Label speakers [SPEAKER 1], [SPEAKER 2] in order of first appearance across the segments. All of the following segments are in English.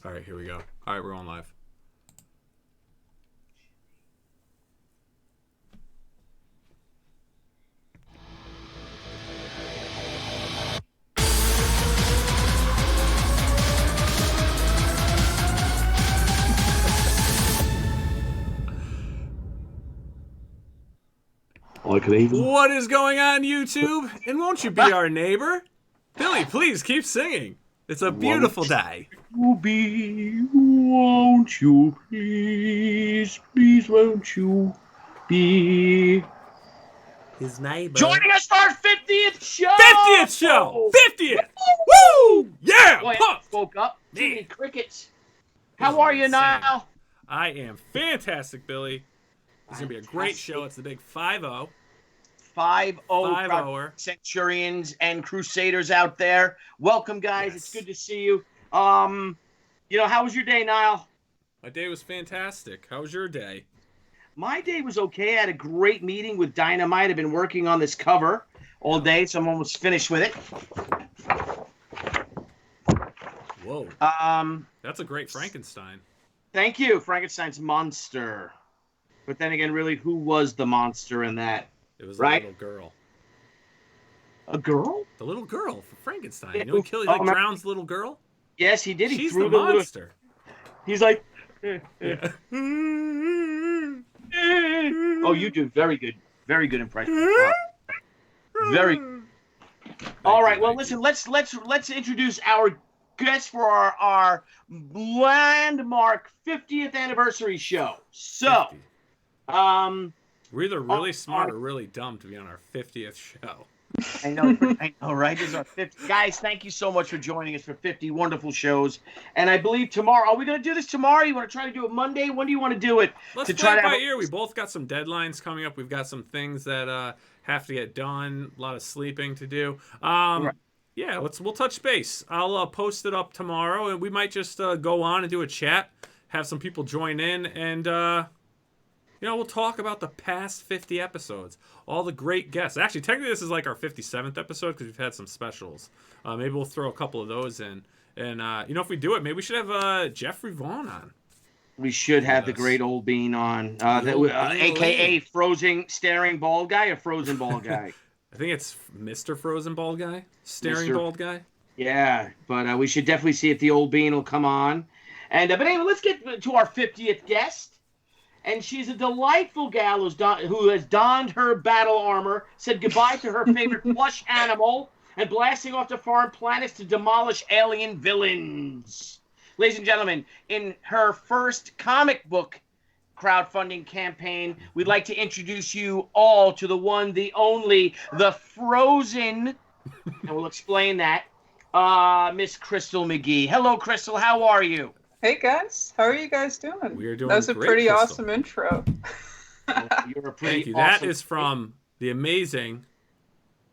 [SPEAKER 1] All right, here we go. All right, we're on live. What is going on, YouTube? And won't you be our neighbor? Billy, please keep singing. It's a beautiful day.
[SPEAKER 2] Won't you please, won't you be
[SPEAKER 1] His neighbor.
[SPEAKER 2] joining us for our 50th show?
[SPEAKER 1] 50th show! 50th! Woo! Yeah!
[SPEAKER 2] Boy, I
[SPEAKER 1] Pump!
[SPEAKER 2] woke up. Too
[SPEAKER 1] Man.
[SPEAKER 2] many crickets. How are you,
[SPEAKER 1] insane.
[SPEAKER 2] Nile?
[SPEAKER 1] I am fantastic, Billy. It's going to be a great show. It's the big 5-0.
[SPEAKER 2] 5-0
[SPEAKER 1] 5-0er.
[SPEAKER 2] Centurions and Crusaders out there. Welcome, guys.
[SPEAKER 1] Yes.
[SPEAKER 2] It's good to see you. How was your day, Nile?
[SPEAKER 1] My day was fantastic. How was your day?
[SPEAKER 2] My day was okay. I had a great meeting with Dynamite. I've been working on this cover all day, so I'm almost finished with it.
[SPEAKER 1] Whoa. That's a great Frankenstein.
[SPEAKER 2] Thank you, Frankenstein's monster. But then again, really, who was the monster in that?
[SPEAKER 1] It was
[SPEAKER 2] Right?
[SPEAKER 1] a little girl.
[SPEAKER 2] A girl?
[SPEAKER 1] The little girl from Frankenstein.
[SPEAKER 2] Yeah.
[SPEAKER 1] You know he killed,
[SPEAKER 2] Oh,
[SPEAKER 1] drowns the little girl?
[SPEAKER 2] Yes, he did. He
[SPEAKER 1] She's
[SPEAKER 2] threw
[SPEAKER 1] the
[SPEAKER 2] little.
[SPEAKER 1] monster.
[SPEAKER 2] He's like,
[SPEAKER 1] Yeah.
[SPEAKER 2] oh, you do very good impression. Very. All right. Well, listen. Let's introduce our guest for our landmark 50th anniversary show. So,
[SPEAKER 1] 50. We're either really smart or really dumb to be on our 50th show.
[SPEAKER 2] I know, right? This is our 50. Guys, thank you so much for joining us for 50 wonderful shows. And I believe tomorrow, are we going to do this tomorrow? You want to try to do it Monday? When do you want to do it?
[SPEAKER 1] Let's
[SPEAKER 2] to
[SPEAKER 1] play
[SPEAKER 2] try
[SPEAKER 1] it
[SPEAKER 2] to
[SPEAKER 1] by ear. We both got some deadlines coming up. We've got some things that have to get done. A lot of sleeping to do.
[SPEAKER 2] Right.
[SPEAKER 1] Yeah, we'll touch base. I'll post it up tomorrow, and we might just go on and do a chat, have some people join in, and we'll talk about the past 50 episodes, all the great guests. Actually, technically, this is like our 57th episode because we've had some specials. Maybe we'll throw a couple of those in, and if we do it, maybe we should have Jeffrey Vaughn on.
[SPEAKER 2] We should have the
[SPEAKER 1] Yes.
[SPEAKER 2] great old bean on,
[SPEAKER 1] Bean
[SPEAKER 2] a.k.a. frozen staring bald guy, or frozen bald guy.
[SPEAKER 1] I think it's Mr. Frozen Bald Guy, staring
[SPEAKER 2] Mr.
[SPEAKER 1] bald guy.
[SPEAKER 2] Yeah, but we should definitely see if the old bean will come on. And but anyway, let's get to our 50th guest. And she's a delightful gal who has donned her battle armor, said goodbye to her favorite plush animal, and blasting off to foreign planets to demolish alien villains. Ladies and gentlemen, in her first comic book crowdfunding campaign, we'd like to introduce you all to the one, the only, the Frozen, and we'll explain that, Miss Crystal McGhee. Hello, Crystal. How are you?
[SPEAKER 3] Hey guys, how are you guys doing?
[SPEAKER 1] We are doing
[SPEAKER 3] That was a
[SPEAKER 1] great,
[SPEAKER 3] pretty
[SPEAKER 1] Crystal.
[SPEAKER 3] awesome intro.
[SPEAKER 2] Oh, you're a pretty
[SPEAKER 1] Thank you.
[SPEAKER 2] awesome
[SPEAKER 1] That is from the amazing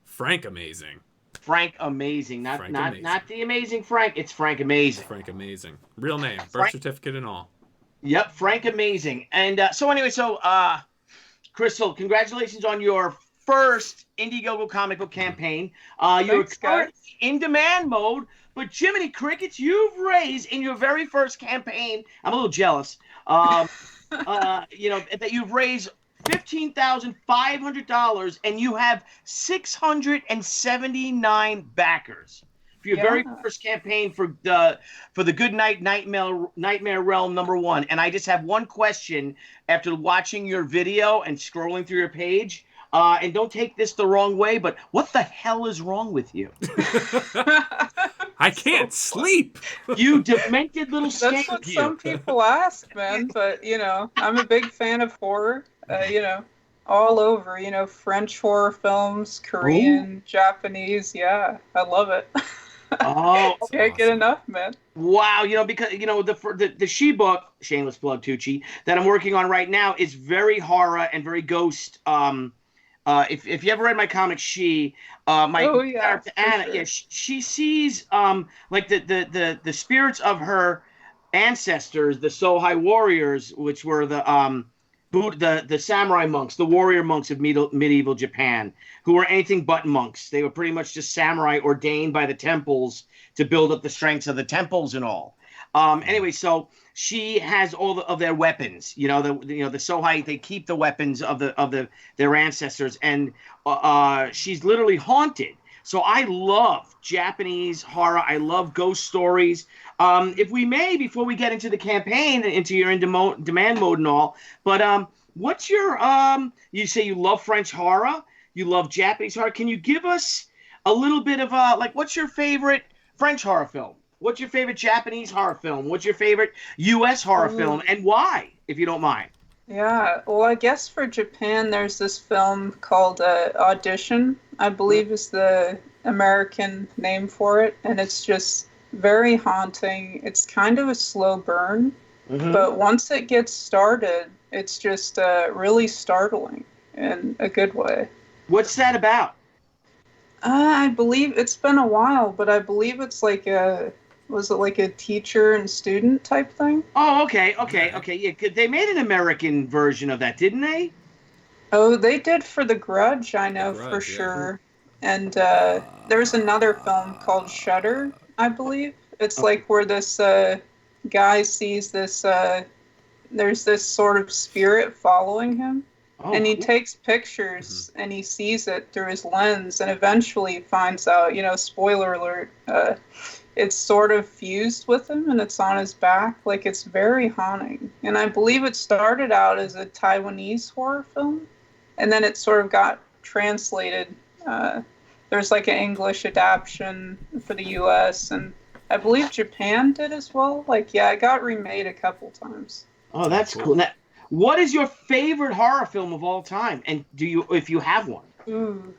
[SPEAKER 1] Frank Amazing.
[SPEAKER 2] Frank Amazing, not
[SPEAKER 1] Frank
[SPEAKER 2] not
[SPEAKER 1] Amazing.
[SPEAKER 2] not the Amazing Frank. It's Frank Amazing.
[SPEAKER 1] Frank Amazing. Real name, birth
[SPEAKER 2] Frank-
[SPEAKER 1] certificate and all.
[SPEAKER 2] Yep, Frank Amazing. And Crystal, congratulations on your first Indiegogo comic book campaign. You're
[SPEAKER 3] Thanks, guys.
[SPEAKER 2] currently in demand mode, but Jiminy Crickets, you've raised in your very first campaign. I'm a little jealous. That you've raised $15,500 and you have 679 backers for your very
[SPEAKER 3] Yeah.
[SPEAKER 2] first campaign for the Good Night Nightmare Realm #1. And I just have one question after watching your video and scrolling through your page. And don't take this the wrong way, but what the hell is wrong with you?
[SPEAKER 1] I can't sleep.
[SPEAKER 2] You demented little
[SPEAKER 3] That's what
[SPEAKER 2] skank you.
[SPEAKER 3] some people ask, man. But I'm a big fan of horror. All over. French horror films, Korean, Japanese. Yeah, I love it.
[SPEAKER 2] Oh,
[SPEAKER 3] Can't get
[SPEAKER 1] awesome.
[SPEAKER 3] enough, man.
[SPEAKER 2] wow. Because the She book, shameless plug, Tucci, that I'm working on right now is very horror and very ghost. If you ever read my comic, my
[SPEAKER 3] Oh, yeah,
[SPEAKER 2] character
[SPEAKER 3] for
[SPEAKER 2] Anna,
[SPEAKER 3] sure.
[SPEAKER 2] yeah, she sees like the spirits of her ancestors, the Sohai warriors, which were the samurai monks, the warrior monks of medieval Japan, who were anything but monks. They were pretty much just samurai ordained by the temples to build up the strengths of the temples and all. Anyway, so she has all of their weapons. The Sohai, they keep the weapons of their ancestors, and she's literally haunted. So I love Japanese horror. I love ghost stories. If we may, before we get into the campaign, into your demand mode and all, but what's your you say you love French horror, you love Japanese horror. Can you give us a little bit of like, what's your favorite French horror film? What's your favorite Japanese horror film? What's your favorite U.S. horror film, and why, if you don't mind?
[SPEAKER 3] Yeah, well, I guess for Japan, there's this film called Audition, I believe is the American name for it, and it's just very haunting. It's kind of a slow burn, but once it gets started, it's just really startling in a good way.
[SPEAKER 2] What's that about?
[SPEAKER 3] I believe it's been a while, but I believe it's like was it like a teacher and student type thing?
[SPEAKER 2] Oh, okay. Yeah, they made an American version of that, didn't they?
[SPEAKER 3] Oh, they did for The Grudge, I know
[SPEAKER 1] Grudge,
[SPEAKER 3] for
[SPEAKER 1] yeah.
[SPEAKER 3] Sure. And there's another film called Shudder, I believe. It's like where this guy sees this, there's this sort of spirit following him.
[SPEAKER 2] Oh,
[SPEAKER 3] And he
[SPEAKER 2] cool.
[SPEAKER 3] takes pictures and he sees it through his lens and eventually finds out, spoiler alert, it's sort of fused with him and it's on his back. Like, it's very haunting. And I believe it started out as a Taiwanese horror film and then it sort of got translated. There's like an English adaptation for the US and I believe Japan did as well. Like, yeah, it got remade a couple times.
[SPEAKER 2] Oh, that's cool. Now, what is your favorite horror film of all time? And if you have one?
[SPEAKER 3] Ooh.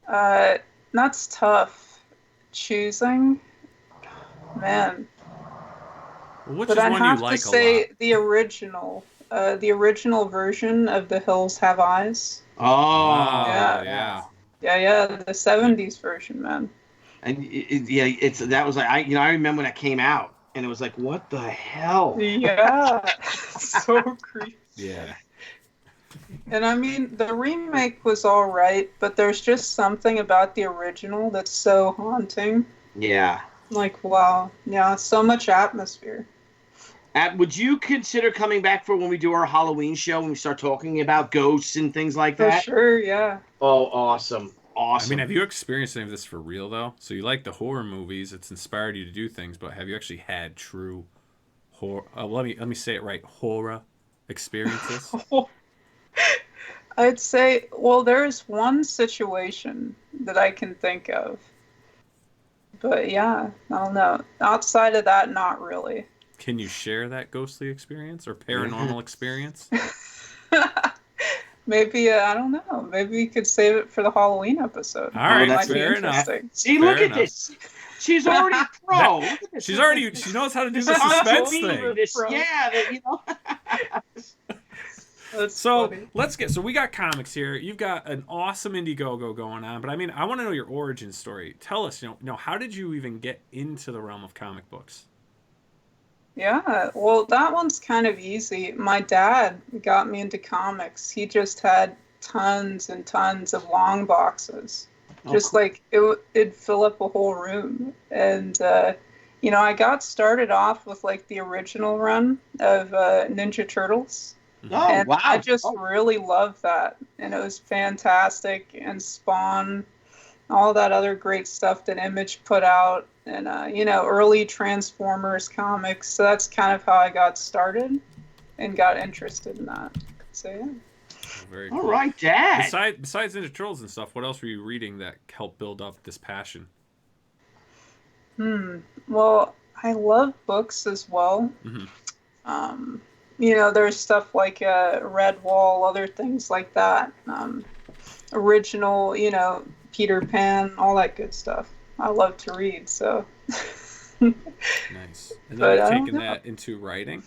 [SPEAKER 3] That's tough. Choosing. Man.
[SPEAKER 1] Which
[SPEAKER 3] But
[SPEAKER 1] is
[SPEAKER 3] I'd
[SPEAKER 1] one
[SPEAKER 3] have
[SPEAKER 1] you like
[SPEAKER 3] to
[SPEAKER 1] a
[SPEAKER 3] say
[SPEAKER 1] lot?
[SPEAKER 3] the original version of The Hills Have Eyes.
[SPEAKER 2] Oh,
[SPEAKER 1] Yeah.
[SPEAKER 3] Yeah, the 70s version, man.
[SPEAKER 2] and that was like I remember when that came out, and it was like, what the hell?
[SPEAKER 3] Yeah. So creepy.
[SPEAKER 1] Yeah.
[SPEAKER 3] And I mean, the remake was all right, but there's just something about the original that's so haunting.
[SPEAKER 2] Yeah.
[SPEAKER 3] Like, wow. Yeah, so much atmosphere.
[SPEAKER 2] Would you consider coming back for when we do our Halloween show, when we start talking about ghosts and things like
[SPEAKER 3] For
[SPEAKER 2] that?
[SPEAKER 3] sure, yeah.
[SPEAKER 2] Oh, awesome.
[SPEAKER 1] I mean, have you experienced any of this for real, though? So you like the horror movies, it's inspired you to do things, but have you actually had true horror, let me say it right, horror experiences?
[SPEAKER 3] I'd say, well, there's one situation that I can think of. But yeah, I don't know. Outside of that, not really.
[SPEAKER 1] Can you share that ghostly experience or paranormal experience?
[SPEAKER 3] Maybe, I don't know. Maybe we could save it for the Halloween episode.
[SPEAKER 1] All right,
[SPEAKER 2] that's
[SPEAKER 3] Might be
[SPEAKER 1] fair enough.
[SPEAKER 3] interesting.
[SPEAKER 2] See,
[SPEAKER 1] Fair
[SPEAKER 2] look
[SPEAKER 1] enough.
[SPEAKER 2] at this. She's already a pro. Look at this.
[SPEAKER 1] She knows how to do the
[SPEAKER 2] This
[SPEAKER 1] suspense
[SPEAKER 2] fever,
[SPEAKER 1] thing.
[SPEAKER 2] this-
[SPEAKER 3] Pro.
[SPEAKER 2] yeah,
[SPEAKER 3] That's
[SPEAKER 1] So
[SPEAKER 3] funny.
[SPEAKER 1] so we got comics here. You've got an awesome Indiegogo going on, but I mean, I want to know your origin story. Tell us, how did you even get into the realm of comic books?
[SPEAKER 3] Yeah, well, that one's kind of easy. My dad got me into comics. He just had tons and tons of long boxes. Just like it'd fill up a whole room. And, I got started off with like the original run of Ninja Turtles.
[SPEAKER 2] Oh,
[SPEAKER 3] And
[SPEAKER 2] wow.
[SPEAKER 3] I just really loved that. And it was fantastic. And Spawn, all that other great stuff that Image put out. And, early Transformers comics. So that's kind of how I got started and got interested in that. So, yeah.
[SPEAKER 1] Very
[SPEAKER 2] All
[SPEAKER 1] cool.
[SPEAKER 2] right, Dad.
[SPEAKER 1] Besides Ninja Turtles and stuff, what else were you reading that helped build up this passion?
[SPEAKER 3] Well, I love books as well.
[SPEAKER 1] Mm-hmm.
[SPEAKER 3] There's stuff like Redwall, other things like that. Original, Peter Pan, all that good stuff. I love to read, so.
[SPEAKER 1] Nice. And
[SPEAKER 3] But
[SPEAKER 1] then
[SPEAKER 3] I
[SPEAKER 1] you've
[SPEAKER 3] don't
[SPEAKER 1] taken
[SPEAKER 3] know.
[SPEAKER 1] that into writing?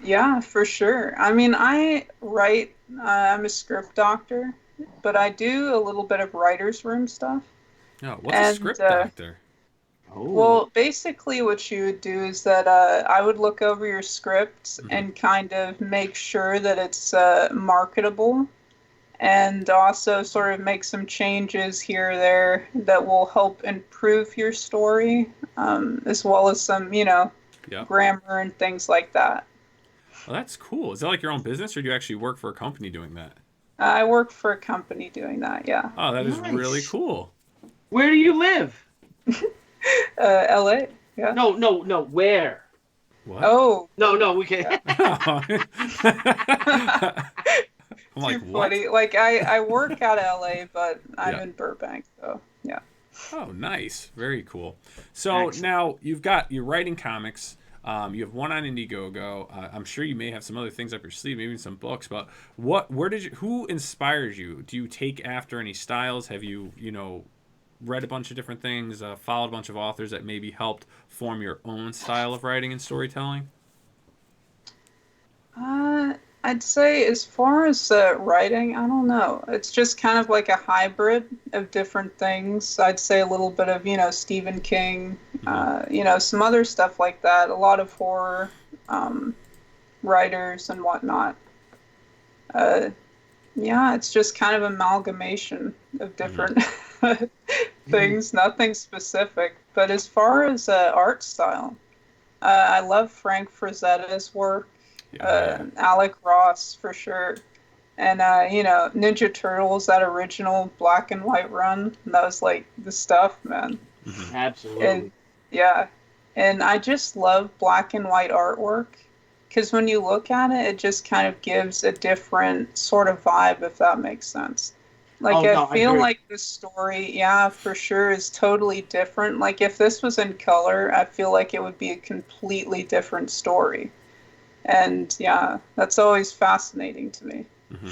[SPEAKER 3] Yeah, for sure. I mean, I write, I'm a script doctor, but I do a little bit of writer's room stuff.
[SPEAKER 1] Oh, what's a
[SPEAKER 3] And,
[SPEAKER 1] script doctor?
[SPEAKER 2] Oh.
[SPEAKER 3] Well, basically what you would do is that I would look over your script and kind of make sure that it's marketable and also sort of make some changes here or there that will help improve your story. as well as some,
[SPEAKER 1] Yep.
[SPEAKER 3] grammar and things like that.
[SPEAKER 1] Well, that's cool. Is that like your own business, or do you actually work for a company doing that?
[SPEAKER 3] I work for a company doing that, yeah.
[SPEAKER 1] Oh, that is really
[SPEAKER 2] Nice.
[SPEAKER 1] cool.
[SPEAKER 2] Where do you live?
[SPEAKER 3] LA, yeah.
[SPEAKER 2] No. Where?
[SPEAKER 1] What?
[SPEAKER 3] Oh,
[SPEAKER 2] No. We can.
[SPEAKER 3] yeah.
[SPEAKER 1] I'm
[SPEAKER 3] Too
[SPEAKER 1] like, what?
[SPEAKER 3] funny. Like I work out of LA, but I'm
[SPEAKER 1] Yeah.
[SPEAKER 3] in Burbank, so yeah.
[SPEAKER 1] Oh, nice. Very cool. So
[SPEAKER 2] Excellent.
[SPEAKER 1] now you're writing comics. You have one on Indiegogo. I'm sure you may have some other things up your sleeve, maybe some books. But who inspires you? Do you take after any styles? Have you, read a bunch of different things, followed a bunch of authors that maybe helped form your own style of writing and storytelling?
[SPEAKER 3] Uh, I'd say as far as writing, I don't know. It's just kind of like a hybrid of different things. I'd say a little bit of, Stephen King,
[SPEAKER 1] Hmm.
[SPEAKER 3] some other stuff like that. A lot of horror writers and whatnot. Uh, yeah, it's just kind of amalgamation of
[SPEAKER 1] Hmm.
[SPEAKER 3] different things, nothing specific. But as far as art style, I love Frank Frazetta's work,
[SPEAKER 1] Oh yeah.
[SPEAKER 3] Alec Ross for sure. And Ninja Turtles, that original black and white run, that was like the stuff, man.
[SPEAKER 1] Hmm.
[SPEAKER 3] And
[SPEAKER 2] Absolutely.
[SPEAKER 3] yeah, and I just love black and white artwork because when you look at it, it just kind of gives a different sort of vibe, if that makes sense. Like
[SPEAKER 2] Oh
[SPEAKER 3] I
[SPEAKER 2] no, I
[SPEAKER 3] feel
[SPEAKER 2] agree.
[SPEAKER 3] like the story, yeah, for sure, is totally different. Like if this was in color, I feel like it would be a completely different story. And yeah, that's always fascinating to me.
[SPEAKER 1] Hmm.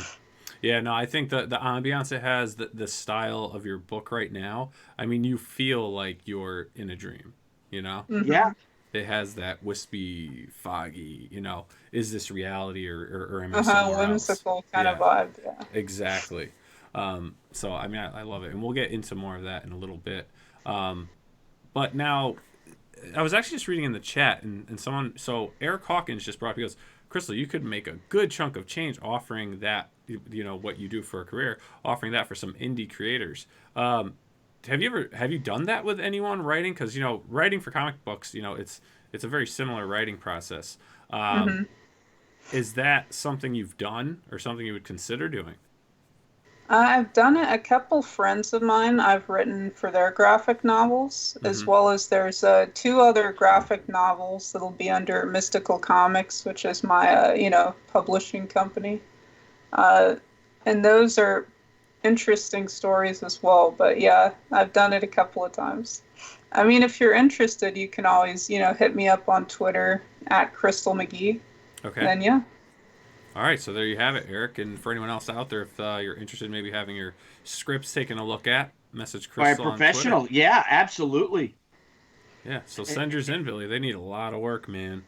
[SPEAKER 1] Yeah, no, I think the ambiance it has, the style of your book right now. I mean, you feel like you're in a dream. You know,
[SPEAKER 2] Yeah.
[SPEAKER 3] Hmm.
[SPEAKER 1] it has that wispy, foggy. Is this reality, or am I
[SPEAKER 3] Uh-huh,
[SPEAKER 1] somewhere else?
[SPEAKER 3] whimsical kind of
[SPEAKER 1] Yeah,
[SPEAKER 3] vibe, yeah.
[SPEAKER 1] exactly. So I mean, I love it, and we'll get into more of that in a little bit. Um, but now, I was actually just reading in the chat, and someone, so Eric Hawkins just brought up, he goes, Crystal, you could make a good chunk of change offering that, what you do for a career, offering that for some indie creators. Have you done that with anyone writing? Because writing for comic books, it's a very similar writing process. Um,
[SPEAKER 3] Hmm.
[SPEAKER 1] is that something you've done or something you would consider doing?
[SPEAKER 3] I've done it. A couple friends of mine I've written for their graphic novels, as
[SPEAKER 1] Mm-hmm.
[SPEAKER 3] well as there's two other graphic novels that'll be under Mystical Comics, which is my publishing company. Uh, and those are interesting stories as well. But yeah, I've done it a couple of times. I mean, if you're interested, you can always hit me up on Twitter at Crystal McGhee.
[SPEAKER 1] Okay.
[SPEAKER 3] And yeah.
[SPEAKER 1] All right, so there you have it, Eric. And for anyone else out there, if you're interested in maybe having your scripts taken a look at, message
[SPEAKER 2] By a
[SPEAKER 1] Crystal on Twitter.
[SPEAKER 2] professional. Yeah, absolutely.
[SPEAKER 1] Yeah, so send yours in, Billy. They need a lot of work, man.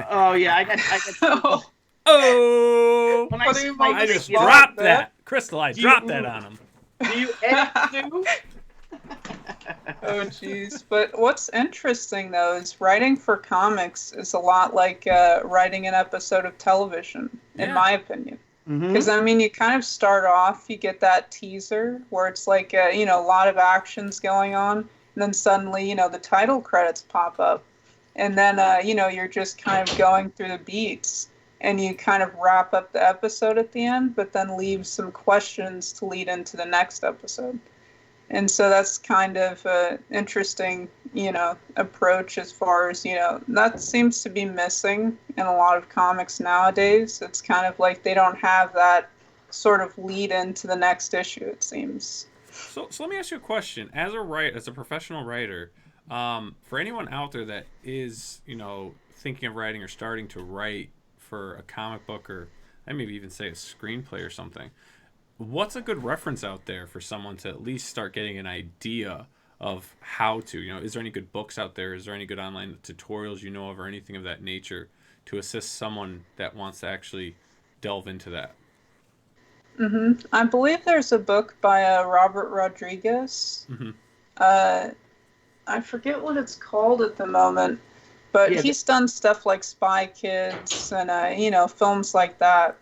[SPEAKER 2] Oh yeah, I got some.
[SPEAKER 3] Oh,
[SPEAKER 1] Oh,
[SPEAKER 2] When I
[SPEAKER 3] putting
[SPEAKER 2] say
[SPEAKER 3] him
[SPEAKER 2] my
[SPEAKER 3] on
[SPEAKER 1] I
[SPEAKER 3] the
[SPEAKER 2] thing,
[SPEAKER 1] just
[SPEAKER 3] spot,
[SPEAKER 1] dropped
[SPEAKER 3] man.
[SPEAKER 1] that. Crystal, I
[SPEAKER 2] do
[SPEAKER 1] dropped that
[SPEAKER 2] you
[SPEAKER 1] on him.
[SPEAKER 2] do you edit too?
[SPEAKER 3] Oh, geez. But what's interesting, though, is writing for comics is a lot like writing an episode of television, in
[SPEAKER 1] Yeah.
[SPEAKER 3] my opinion. Because,
[SPEAKER 2] Mm-hmm.
[SPEAKER 3] I mean, you kind of start off, you get that teaser where it's like, a lot of actions going on. And then suddenly, the title credits pop up. And then, you're just kind of going through the beats. And you kind of wrap up the episode at the end, but then leave some questions to lead into the next episode. And so that's kind of an interesting, approach as far as, that seems to be missing in a lot of comics nowadays. It's kind of like they don't have that sort of lead into the next issue, it seems.
[SPEAKER 1] So let me ask you a question. As a professional writer, for anyone out there that is, thinking of writing or starting to write for a comic book, or I maybe even say a screenplay or something, what's a good reference out there for someone to at least start getting an idea of how to? Is there any good books out there? Is there any good online tutorials you know of, or anything of that nature to assist someone that wants to actually delve into that?
[SPEAKER 3] I believe there's a book by Robert Rodriguez.
[SPEAKER 1] Mm-hmm.
[SPEAKER 3] Uh, I forget what it's called at the moment, but
[SPEAKER 2] Yeah.
[SPEAKER 3] he's done stuff like Spy Kids and, films like that.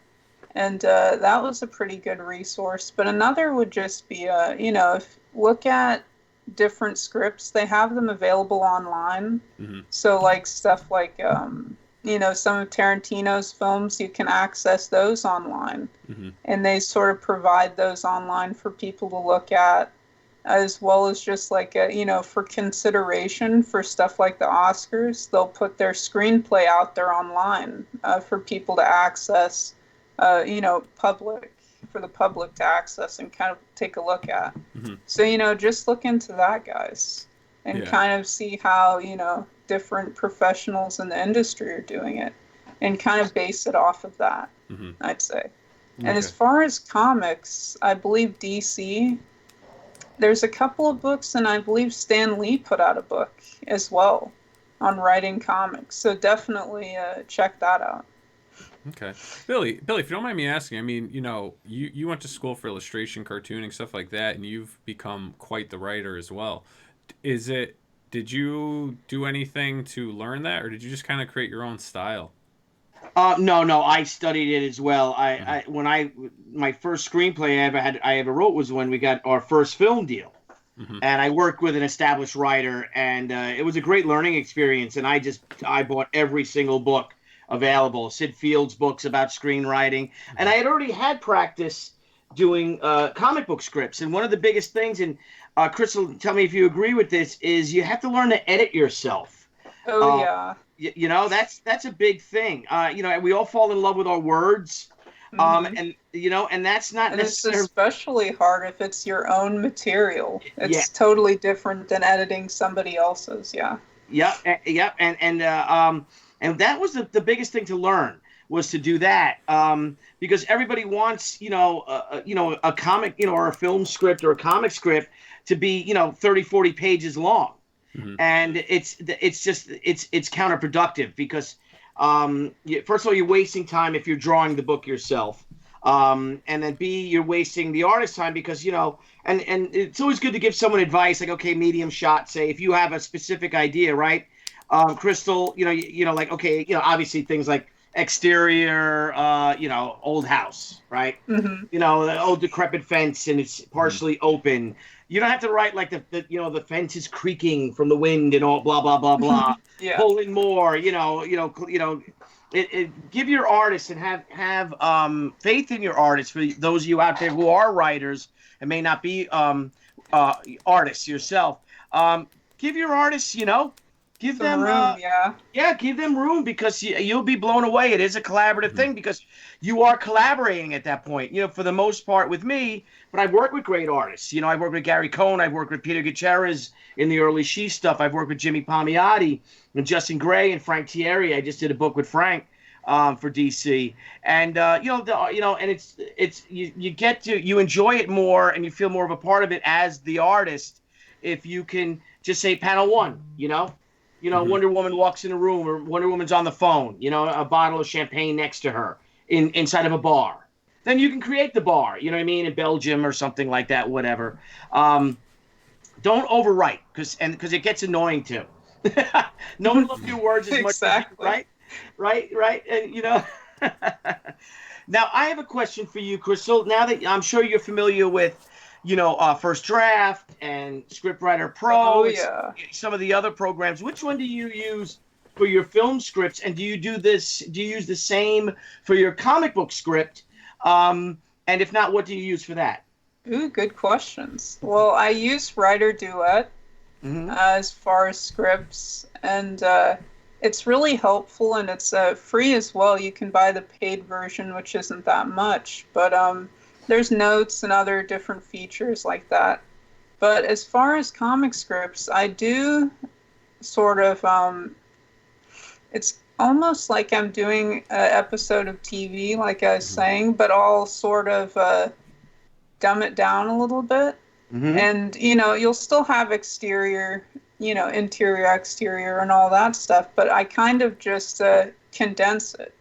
[SPEAKER 3] And that was a pretty good resource. But another would just be, if look at different scripts, they have them available online.
[SPEAKER 1] Mm-hmm.
[SPEAKER 3] So like stuff like some of Tarantino's films, you can access those online.
[SPEAKER 1] Mm-hmm.
[SPEAKER 3] And they sort of provide those online for people to look at, as well as just like for consideration for stuff like the Oscars, they'll put their screenplay out there online for people to access, public for the public to access and kind of take a look at.
[SPEAKER 1] Mm-hmm.
[SPEAKER 3] So just look into that, guys, and kind of see how different professionals in the industry are doing it, and kind of base it off of that.
[SPEAKER 1] Mm-hmm.
[SPEAKER 3] I'd say.
[SPEAKER 1] Okay.
[SPEAKER 3] And as far as comics, I believe DC, there's a couple of books, and I believe Stan Lee put out a book as well on writing comics. So definitely check that out.
[SPEAKER 1] Okay. Billy, if you don't mind me asking, I mean, you went to school for illustration, cartooning, stuff like that, and you've become quite the writer as well. Did you do anything to learn that, or did you just kind of create your own style?
[SPEAKER 2] No, I studied it as well. My first screenplay I ever wrote was when we got our first film deal. Mm-hmm. And I worked with an established writer, and it was a great learning experience. And I bought every single book available, Sid Field's books about screenwriting. And I had already had practice doing comic book scripts. And one of the biggest things, and Crystal, tell me if you agree with this, is you have to learn to edit yourself.
[SPEAKER 3] Oh, yeah.
[SPEAKER 2] That's a big thing. We all fall in love with our words. And that's not necessarily. It's
[SPEAKER 3] especially hard if it's your own material. It's totally different than editing somebody else's. Yeah.
[SPEAKER 2] Yep. And that was the biggest thing to learn, was to do that. Because everybody wants, a comic, or a film script or a comic script to be, 30, 40 pages long. Mm-hmm. And it's counterproductive because, first of all, you're wasting time if you're drawing the book yourself. And then B, you're wasting the artist's time because, and it's always good to give someone advice, like, okay, medium shot, say, if you have a specific idea, right? Crystal, obviously things like exterior, old house, right? Mm-hmm. The old decrepit fence and it's partially open. You don't have to write like the fence is creaking from the wind and all blah blah blah blah.
[SPEAKER 3] Yeah.
[SPEAKER 2] Pull in more, give your artists and have faith in your artists. For those of you out there who are writers and may not be artists yourself, give your artists, give them room, give them room, because you'll be blown away. It is a collaborative thing because you are collaborating at that point. For the most part with me, but I've worked with great artists. I've worked with Gary Cohn, I've worked with Peter Gutierrez in the early She stuff. I've worked with Jimmy Palmiotti and Justin Gray and Frank Thierry. I just did a book with Frank for DC, and and it's you enjoy it more and you feel more of a part of it as the artist if you can just say panel one, mm-hmm. Wonder Woman walks in a room, or Wonder Woman's on the phone, a bottle of champagne next to her inside of a bar. Then you can create the bar, in Belgium or something like that, whatever. Don't overwrite, because it gets annoying too. No one loves your words as much.
[SPEAKER 3] Exactly.
[SPEAKER 2] Right. And, Now, I have a question for you, Crystal. Now that I'm sure you're familiar with First Draft and Scriptwriter Pro, some of the other programs. Which one do you use for your film scripts, and do you use the same for your comic book script? And if not, what do you use for that?
[SPEAKER 3] Ooh, good questions. Well, I use Writer Duet as far as scripts, and it's really helpful, and it's free as well. You can buy the paid version, which isn't that much, but there's notes and other different features like that. But as far as comic scripts, I do sort of, it's almost like I'm doing an episode of TV, like I was saying, but I'll sort of dumb it down a little bit. Mm-hmm. And, you'll still have exterior, interior, exterior, and all that stuff, but I kind of just condense it.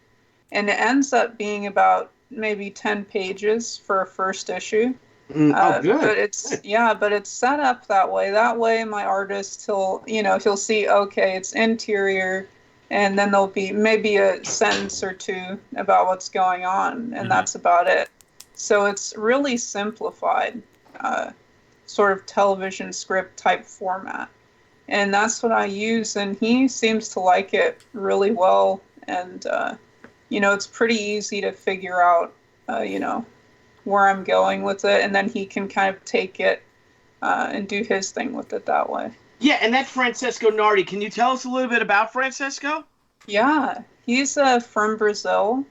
[SPEAKER 3] And it ends up being about maybe 10 pages for a first issue.
[SPEAKER 2] Good.
[SPEAKER 3] But it's set up that way. That way my artist, he'll see, okay, it's interior, and then there'll be maybe a sentence or two about what's going on, and that's about it. So it's really simplified. sort of television script type format. And that's what I use, and he seems to like it really well. And, it's pretty easy to figure out, where I'm going with it, and then he can kind of take it and do his thing with it that way.
[SPEAKER 2] Yeah, and that's Francesco Nardi. Can you tell us a little bit about Francesco?
[SPEAKER 3] Yeah, he's from Brazil,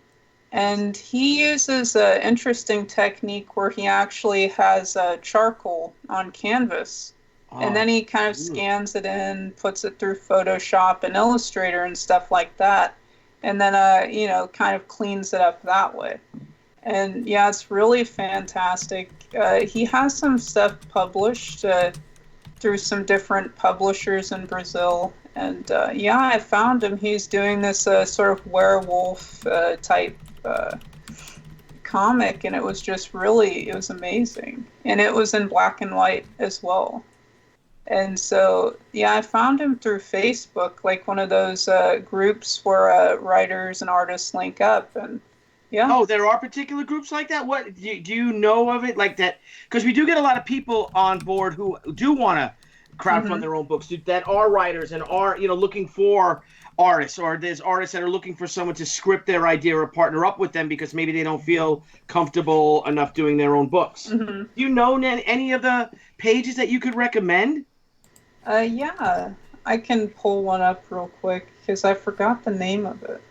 [SPEAKER 3] and he uses an interesting technique where he actually has charcoal on canvas, and then he kind of scans it in, puts it through Photoshop and Illustrator and stuff like that, and then, kind of cleans it up that way. And yeah, it's really fantastic. He has some stuff published through some different publishers in Brazil. And I found him. He's doing this sort of werewolf type comic, and it was amazing. And it was in black and white as well. And so, I found him through Facebook, like one of those groups where writers and artists link up. And yeah.
[SPEAKER 2] Oh, there are particular groups like that? What do you know of it like that? Because we do get a lot of people on board who do want to crowdfund their own books that are writers and are, looking for artists, or there's artists that are looking for someone to script their idea or partner up with them because maybe they don't feel comfortable enough doing their own books.
[SPEAKER 3] Mm-hmm.
[SPEAKER 2] Do you know any of the pages that you could recommend?
[SPEAKER 3] Yeah, I can pull one up real quick because I forgot the name of it.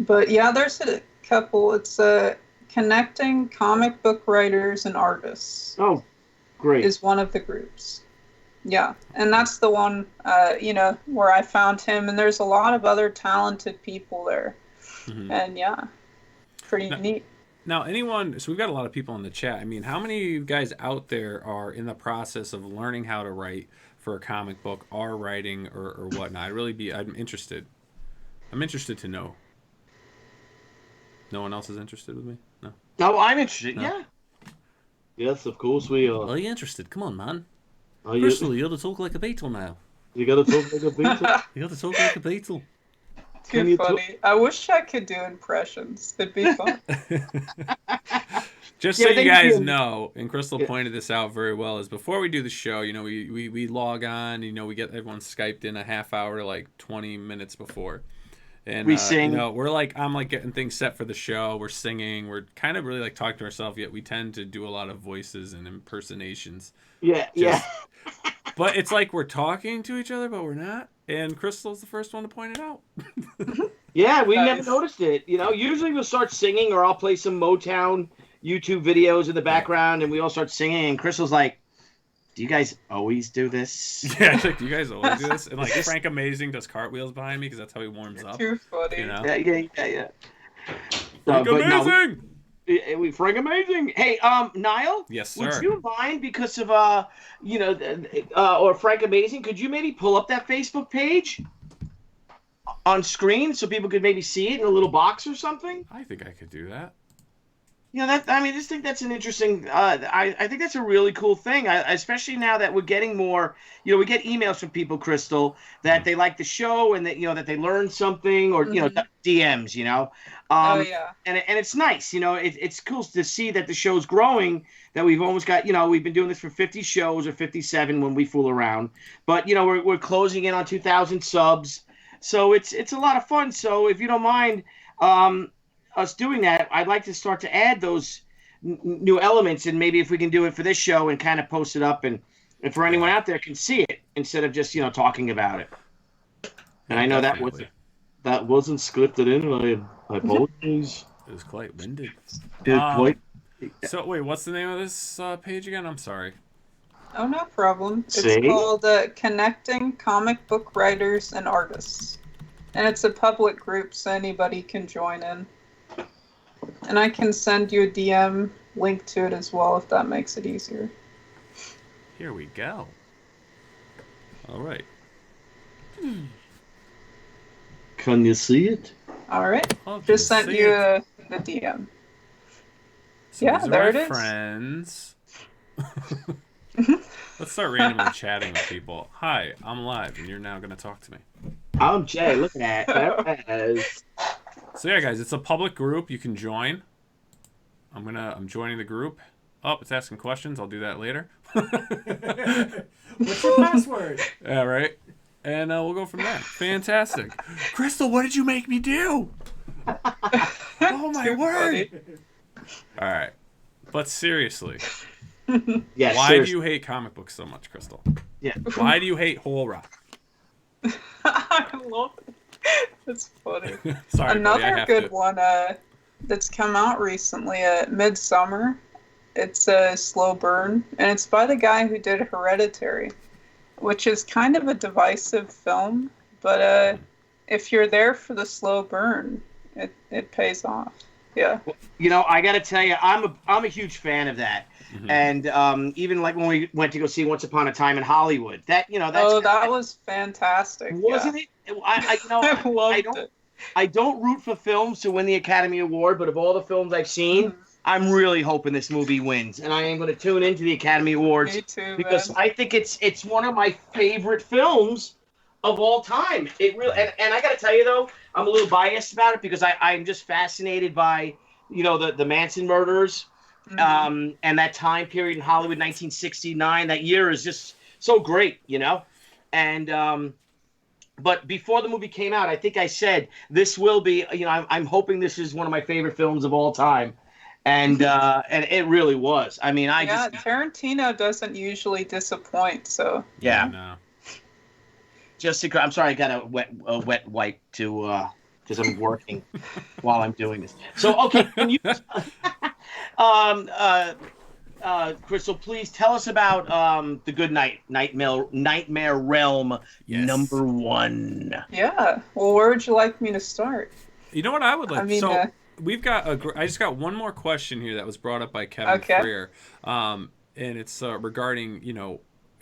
[SPEAKER 3] But yeah, there's a couple. It's Connecting Comic Book Writers and Artists.
[SPEAKER 2] Oh, great.
[SPEAKER 3] Is one of the groups. Yeah, and that's the one, where I found him. And there's a lot of other talented people there.
[SPEAKER 1] Mm-hmm.
[SPEAKER 3] And yeah, pretty neat.
[SPEAKER 1] Now, so we've got a lot of people in the chat. I mean, how many of you guys out there are in the process of learning how to write for a comic book, are writing or whatnot? I'm interested. I'm interested to know. No one else is interested with me? No?
[SPEAKER 2] No, I'm interested,
[SPEAKER 1] No?
[SPEAKER 2] yeah. Yes, of course we are.
[SPEAKER 1] Are you interested? Come on, man.
[SPEAKER 2] Are
[SPEAKER 1] Crystal, you got to talk like a beetle now.
[SPEAKER 2] You got to talk like a beetle?
[SPEAKER 1] You got to talk like a beetle.
[SPEAKER 3] Too funny. I wish I could do impressions. It'd be fun.
[SPEAKER 1] Just so you guys know, and Crystal pointed this out very well, is before we do the show, we log on, we get everyone Skyped in a half hour to like 20 minutes before. And
[SPEAKER 2] we sing.
[SPEAKER 1] I'm like getting things set for the show. We're singing. We're kind of really like talking to ourselves. Yet we tend to do a lot of voices and impersonations.
[SPEAKER 2] Yeah.
[SPEAKER 1] But it's like we're talking to each other, but we're not. And Crystal's the first one to point it out.
[SPEAKER 2] Yeah, we never noticed it. Usually we'll start singing, or I'll play some Motown YouTube videos in the background, and we all start singing. And Crystal's like, "Do you guys always do this?"
[SPEAKER 1] Yeah, it's like, do you guys always do this? And like Frank Amazing does cartwheels behind me because that's how he warms up.
[SPEAKER 3] Too funny.
[SPEAKER 2] Yeah.
[SPEAKER 1] Frank Amazing.
[SPEAKER 2] Frank Amazing. Hey, Nile.
[SPEAKER 1] Yes, sir.
[SPEAKER 2] Would you mind, because of or Frank Amazing, could you maybe pull up that Facebook page on screen so people could maybe see it in a little box or something?
[SPEAKER 1] I think I could do that.
[SPEAKER 2] I just think that's an interesting. I think that's a really cool thing. Especially now that we're getting more. We get emails from people, Crystal, that they like the show and that that they learned something, or DMs.
[SPEAKER 3] Oh yeah.
[SPEAKER 2] And it's nice. It's cool to see that the show's growing. That we've almost got. We've been doing this for 50 shows, or 57 when we fool around. But we're closing in on 2,000 subs. So it's a lot of fun. So if you don't mind. Us doing that, I'd like to start to add those new elements, and maybe if we can do it for this show and kind of post it up, and for anyone out there can see it instead of just talking about it. And I know that wasn't scripted in. I apologize.
[SPEAKER 1] It was quite winded. So wait, what's the name of this page again? I'm sorry.
[SPEAKER 3] Oh, no problem. It's
[SPEAKER 2] See?
[SPEAKER 3] called Connecting Comic Book Writers and Artists, and it's a public group, so anybody can join in. And I can send you a DM link to it as well if that makes it easier.
[SPEAKER 1] Here we go. All right.
[SPEAKER 2] Can you see it?
[SPEAKER 3] All right. Just sent you the DM.
[SPEAKER 1] So
[SPEAKER 3] yeah, there it is.
[SPEAKER 1] Friends. Let's start randomly chatting with people. Hi, I'm live, and you're now going to talk to me.
[SPEAKER 2] I'm Jay. Look at that.
[SPEAKER 1] So yeah, guys, it's a public group. You can join. I'm joining the group. Oh, it's asking questions. I'll do that later.
[SPEAKER 4] What's your password?
[SPEAKER 1] Yeah, right. And we'll go from there. Fantastic. Crystal, what did you make me do? Oh, my
[SPEAKER 3] Too
[SPEAKER 1] word.
[SPEAKER 3] funny.
[SPEAKER 1] All right. But seriously,
[SPEAKER 2] Yeah,
[SPEAKER 1] why
[SPEAKER 2] seriously.
[SPEAKER 1] do you hate comic books so much, Crystal?
[SPEAKER 2] Yeah.
[SPEAKER 1] Why do you hate Whole Rock?
[SPEAKER 3] I love it. That's funny.
[SPEAKER 1] Sorry, buddy, I
[SPEAKER 3] Another
[SPEAKER 1] have
[SPEAKER 3] good
[SPEAKER 1] to.
[SPEAKER 3] one that's come out recently, Midsummer. It's a slow burn, and it's by the guy who did Hereditary, which is kind of a divisive film, but if you're there for the slow burn, it pays off. Yeah.
[SPEAKER 2] You know, I got to tell you, I'm a huge fan of that.
[SPEAKER 1] Mhm.
[SPEAKER 2] And even like when we went to go see Once Upon a Time in Hollywood, that that's
[SPEAKER 3] That was fantastic.
[SPEAKER 2] wasn't it?
[SPEAKER 3] I loved it.
[SPEAKER 2] I don't root for films to win the Academy Award, but of all the films I've seen, I'm really hoping this movie wins, and I am going to tune into the Academy Awards
[SPEAKER 3] Me too,
[SPEAKER 2] because
[SPEAKER 3] man.
[SPEAKER 2] I think it's one of my favorite films of all time. It really, and I got to tell you though, I'm a little biased about it because I'm just fascinated by the Manson murders, and that time period in Hollywood, 1969. That year is just so great, and. But before the movie came out, I think I said this will be. I'm hoping this is one of my favorite films of all time, and it really was. I mean,
[SPEAKER 3] Tarantino doesn't usually disappoint. So
[SPEAKER 2] yeah.
[SPEAKER 1] No.
[SPEAKER 2] I'm sorry, I got a wet wipe to because I'm working while I'm doing this. So okay, can you, Crystal, please tell us about the Good Nightmare Realm
[SPEAKER 1] Yes.
[SPEAKER 2] #1.
[SPEAKER 3] yeah. Well, where would you like me to start?
[SPEAKER 1] You know what I would like?
[SPEAKER 3] I mean,
[SPEAKER 1] We've got I just got one more question here that was brought up by Kevin
[SPEAKER 3] Okay.
[SPEAKER 1] Freer, and it's regarding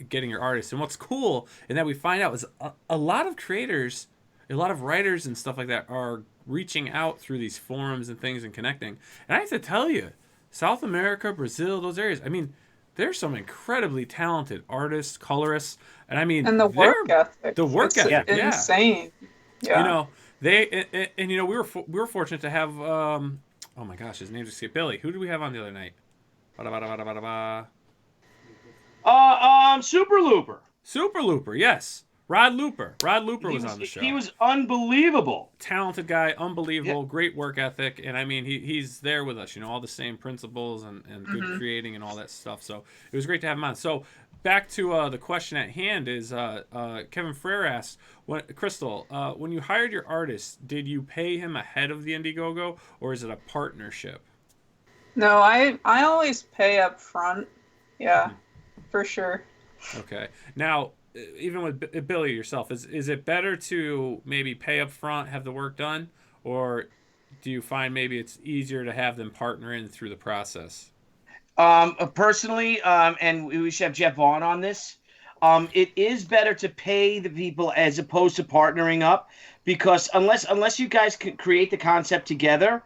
[SPEAKER 1] getting your artists. And what's cool and that we find out is a lot of creators, a lot of writers and stuff like that are reaching out through these forums and things and connecting. And I have to tell you, South America, Brazil, those areas, I mean, there's some incredibly talented artists, colorists, and I mean,
[SPEAKER 3] and the work ethic.
[SPEAKER 1] the work
[SPEAKER 3] It's
[SPEAKER 1] ethic, yeah.
[SPEAKER 3] insane. Yeah.
[SPEAKER 1] They and we were fortunate to have oh my gosh, his name just escaped. Billy. Who did we have on the other night?
[SPEAKER 2] Super Looper.
[SPEAKER 1] Super Looper, yes. Rod Looper was on the show.
[SPEAKER 2] He was unbelievable.
[SPEAKER 1] Talented guy, unbelievable, great work ethic, and I mean he's there with us, all the same principles and good creating and all that stuff. So it was great to have him on. So back to the question at hand is Kevin Freer asked, Crystal, when you hired your artist, did you pay him ahead of the Indiegogo or is it a partnership?
[SPEAKER 3] No, I always pay up front. Yeah, for sure.
[SPEAKER 1] Okay. Now, even with Billy yourself, is it better to maybe pay up front, have the work done, or do you find maybe it's easier to have them partner in through the process?
[SPEAKER 2] Personally, and we should have Jeff Vaughn on this. It is better to pay the people as opposed to partnering up, because unless you guys can create the concept together,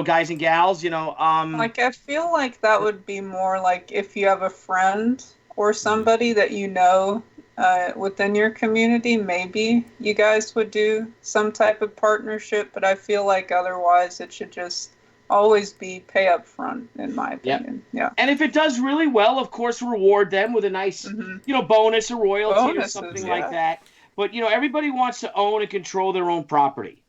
[SPEAKER 2] guys and gals,
[SPEAKER 3] Like, I feel like that would be more like if you have a friend or somebody that within your community, maybe you guys would do some type of partnership, but I feel like otherwise it should just always be pay up front, in my opinion. Yeah.
[SPEAKER 2] And if it does really well, of course, reward them with a nice, bonus or royalty or something like that. But, everybody wants to own and control their own property.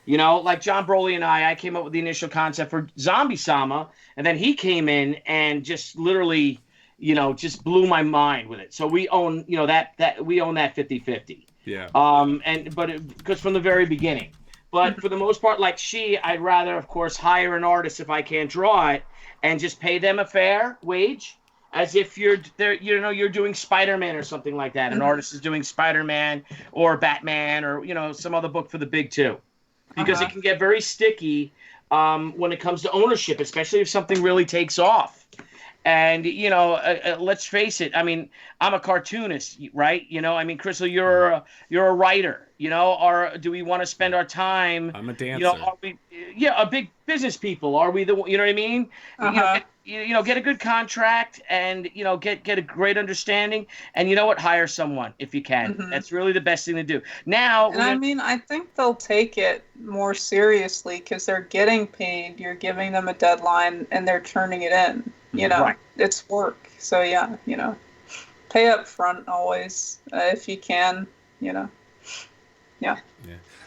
[SPEAKER 2] Like John Broly and I came up with the initial concept for Zombie Sama, and then he came in and just literally, just blew my mind with it. So we own, we own that 50-50.
[SPEAKER 1] Yeah.
[SPEAKER 2] Because from the very beginning. But for the most part, like I'd rather, of course, hire an artist if I can't draw it and just pay them a fair wage, as if you're doing Spider-Man or something like that. An artist is doing Spider-Man or Batman or, some other book for the big two. Because it can get very sticky when it comes to ownership, especially if something really takes off. And, let's face it. I mean, I'm a cartoonist, right? Crystal, you're a writer, or do we want to spend our time?
[SPEAKER 1] I'm a dancer.
[SPEAKER 2] Are we, a big business people. Are we you know what I mean? get a good contract and, get a great understanding. And you know what? Hire someone if you can.
[SPEAKER 3] Mhm.
[SPEAKER 2] That's really the best thing to do. Now,
[SPEAKER 3] And I mean, I think they'll take it more seriously because they're getting paid. You're giving them a deadline and they're turning it in.
[SPEAKER 2] Right.
[SPEAKER 3] It's work. So yeah, pay up front always if you can. Yeah.
[SPEAKER 1] Yeah.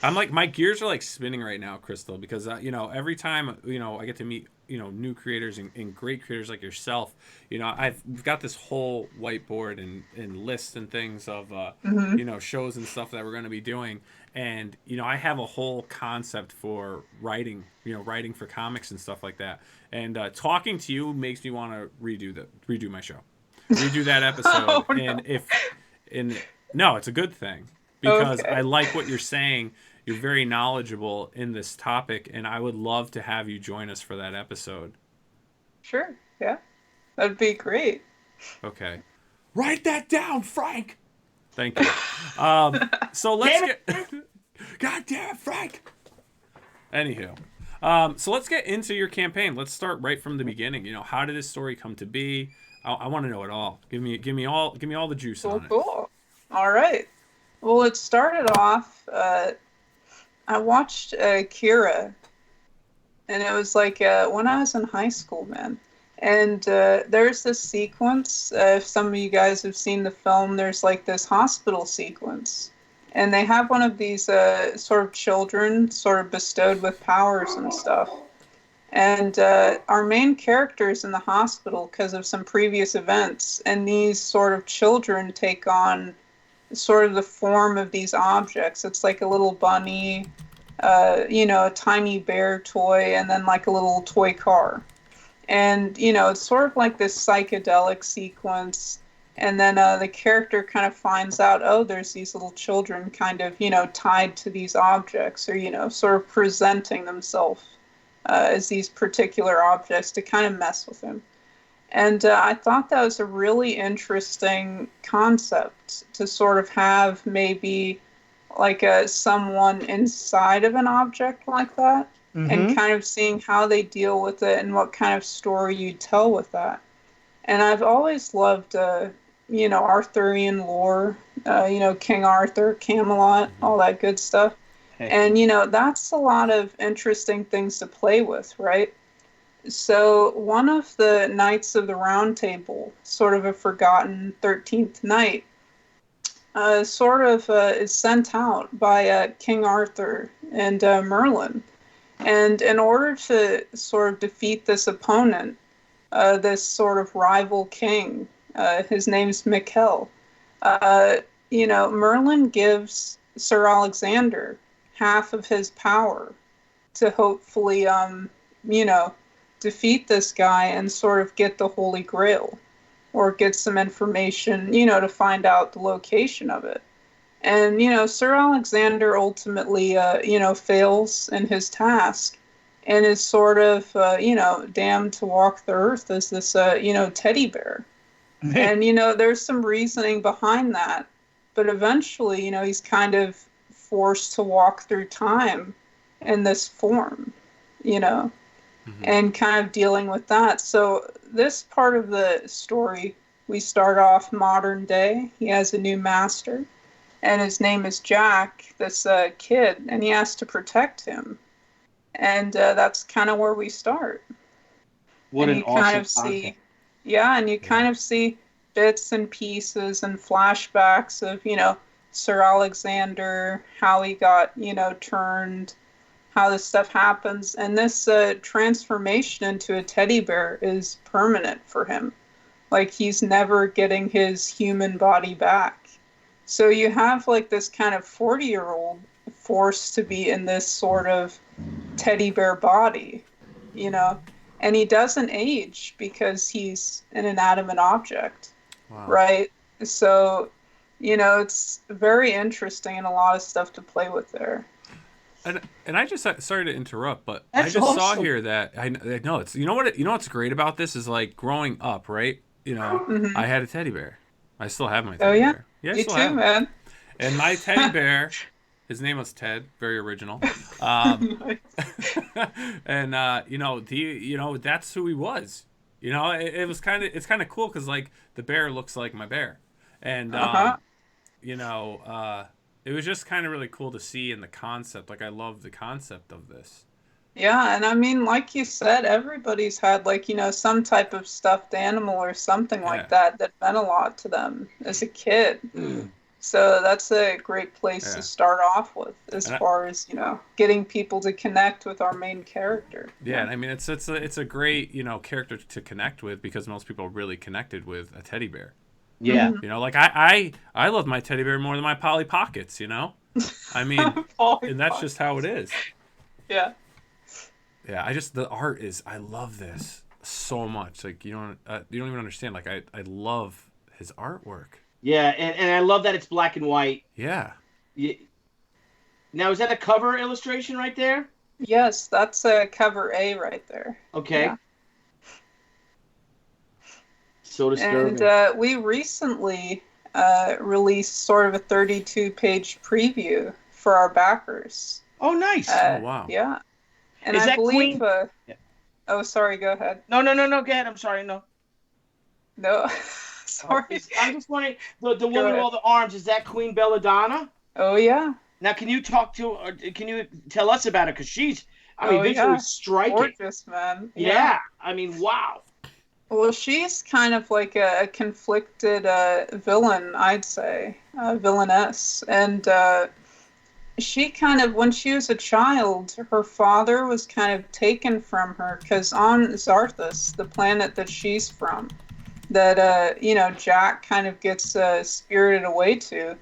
[SPEAKER 1] I'm like, my gears are like spinning right now, Crystal, because every time I get to meet new creators and great creators like yourself, we've got this whole whiteboard and lists and things of shows and stuff that we're going to be doing, and I have a whole concept for writing for comics and stuff like that, and talking to you makes me want to redo my show, redo that episode.
[SPEAKER 3] Oh, no.
[SPEAKER 1] No, it's a good thing, because
[SPEAKER 3] Okay.
[SPEAKER 1] I like what you're saying. You're very knowledgeable in this topic, and I would love to have you join us for that episode.
[SPEAKER 3] Sure. Yeah. That'd be great.
[SPEAKER 1] Okay. Write that down, Frank! Thank you. So let's get... God damn it, Frank! Anywho. So let's get into your campaign. Let's start right from the beginning. How did this story come to be? I want to know it all. Give me all the juice on it.
[SPEAKER 3] Cool. All right. Well, it started off... I watched Kira, and it was like when I was in high school, man. And there's this sequence, if some of you guys have seen the film, there's like this hospital sequence. And they have one of these sort of children sort of bestowed with powers and stuff. And our main character is in the hospital because of some previous events. And these sort of children take on sort of the form of these objects. It's like a little bunny, a tiny bear toy, and then like a little toy car. And, it's sort of like this psychedelic sequence. And then the character kind of finds out, oh, there's these little children kind of, tied to these objects, or, sort of presenting themselves as these particular objects to kind of mess with him. And I thought that was a really interesting concept to sort of have maybe like someone inside of an object like that, and kind of seeing how they deal with it and what kind of story you tell with that. And I've always loved, Arthurian lore, King Arthur, Camelot, all that good stuff. And, that's a lot of interesting things to play with, right? So one of the Knights of the Round Table, sort of a forgotten 13th Knight, is sent out by King Arthur and Merlin. And in order to sort of defeat this opponent, this sort of rival king, his name's Mikkel, Merlin gives Sir Alexander half of his power to hopefully, defeat this guy and sort of get the Holy Grail, or get some information, to find out the location of it. And, Sir Alexander ultimately, fails in his task and is sort of, damned to walk the earth as this, teddy bear. And, there's some reasoning behind that. But eventually, he's kind of forced to walk through time in this form, and kind of dealing with that. So this part of the story, we start off modern day. He has a new master, and his name is Jack, this kid, and he has to protect him. And that's kind of where we start.
[SPEAKER 2] What
[SPEAKER 3] and
[SPEAKER 2] an awesome
[SPEAKER 3] kind of see, and you kind of see bits and pieces and flashbacks of, Sir Alexander, how he got, turned, how this stuff happens. And this transformation into a teddy bear is permanent for him. Like, he's never getting his human body back. So you have like this kind of 40-year-old forced to be in this sort of teddy bear body, and he doesn't age because he's an inanimate object. Wow. Right? So, it's very interesting and a lot of stuff to play with there.
[SPEAKER 1] And I just, sorry to interrupt, but I just saw here that I know it's, what's great about this is, like, growing up, right? I had a teddy bear. I still have my teddy bear. Yeah,
[SPEAKER 3] me too, man.
[SPEAKER 1] And my teddy bear, his name was Ted, very original. And that's who he was. You know, it's kind of cool because like the bear looks like my bear, and
[SPEAKER 3] Uh-huh.
[SPEAKER 1] you know, it was just kind of really cool to see in the concept. Like I love the concept of this.
[SPEAKER 3] Yeah, and I mean, like you said, everybody's had like, some type of stuffed animal or something
[SPEAKER 1] Yeah,
[SPEAKER 3] like that that meant a lot to them as a kid. So that's a great place to
[SPEAKER 1] yeah,
[SPEAKER 3] start off with as
[SPEAKER 1] and
[SPEAKER 3] far as, getting people to connect with our main character.
[SPEAKER 1] yeah. And I mean, it's a great character to connect with because most people really connected with a teddy bear.
[SPEAKER 2] Yeah.
[SPEAKER 3] Mhm.
[SPEAKER 1] You know, like I love my teddy bear more than my Polly Pockets. You know, I mean,
[SPEAKER 3] Polly
[SPEAKER 1] and that's just how it
[SPEAKER 3] Pockets.
[SPEAKER 1] is.
[SPEAKER 3] Yeah.
[SPEAKER 1] Yeah, the art is I love this so much. Like you don't even understand. Like I love his artwork.
[SPEAKER 2] Yeah, and I love that it's black and white.
[SPEAKER 1] Yeah.
[SPEAKER 2] You, now, is that a cover illustration right there?
[SPEAKER 3] Yes, that's a cover A right there.
[SPEAKER 2] Okay.
[SPEAKER 3] Yeah.
[SPEAKER 2] So
[SPEAKER 3] And
[SPEAKER 2] disturbing.
[SPEAKER 3] we recently released sort of a 32-page preview for our backers.
[SPEAKER 2] Oh, nice.
[SPEAKER 1] Oh wow.
[SPEAKER 3] Yeah. And
[SPEAKER 2] Is
[SPEAKER 3] I
[SPEAKER 2] that
[SPEAKER 3] believe,
[SPEAKER 2] Queen? Yeah.
[SPEAKER 3] oh, sorry, go ahead.
[SPEAKER 2] No, no, no, no. Go ahead. I'm sorry. No.
[SPEAKER 3] No,
[SPEAKER 2] Oh,
[SPEAKER 3] sorry.
[SPEAKER 2] I'm just wondering, the
[SPEAKER 3] Go
[SPEAKER 2] woman with
[SPEAKER 3] ahead.
[SPEAKER 2] all the arms, is that Queen Belladonna?
[SPEAKER 3] Oh, yeah.
[SPEAKER 2] Now, can you talk to, or can you tell us about her? Because she's, I mean,
[SPEAKER 3] Oh,
[SPEAKER 2] visually
[SPEAKER 3] yeah.
[SPEAKER 2] striking.
[SPEAKER 3] Gorgeous, man. Yeah.
[SPEAKER 2] Yeah. I mean, wow.
[SPEAKER 3] Well, she's kind of like a conflicted villain, I'd say, villainess. And she kind of, when she was a child, her father was kind of taken from her because on Zarthus, the planet that she's from, that, Jack kind of gets spirited away to,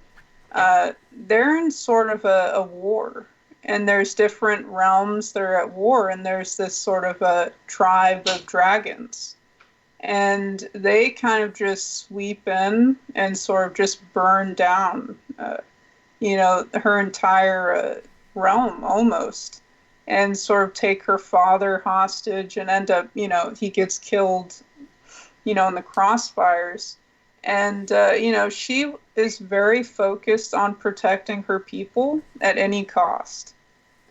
[SPEAKER 3] they're in sort of a war. And there's different realms that are at war, and there's this sort of a tribe of dragons. And they kind of just sweep in and sort of just burn down, her entire realm almost, and sort of take her father hostage and end up, he gets killed, in the crossfires. And, she is very focused on protecting her people at any cost.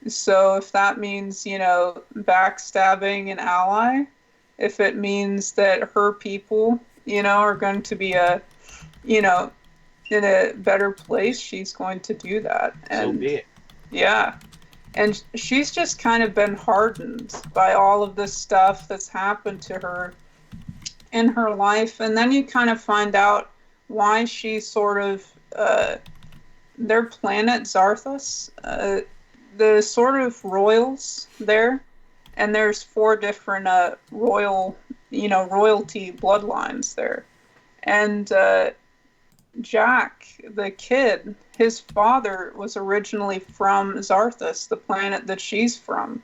[SPEAKER 3] So if that means, backstabbing an ally, if it means that her people, are going to be you know, in a better place, she's going to do that.
[SPEAKER 2] So
[SPEAKER 3] And
[SPEAKER 2] be it.
[SPEAKER 3] yeah, and she's just kind of been hardened by all of this stuff that's happened to her in her life. And then you kind of find out why she sort of, their planet, Zarthus, the sort of royals there, and there's 4 different royalty bloodlines there. And Jack, the kid, his father was originally from Zarthus, the planet that she's from.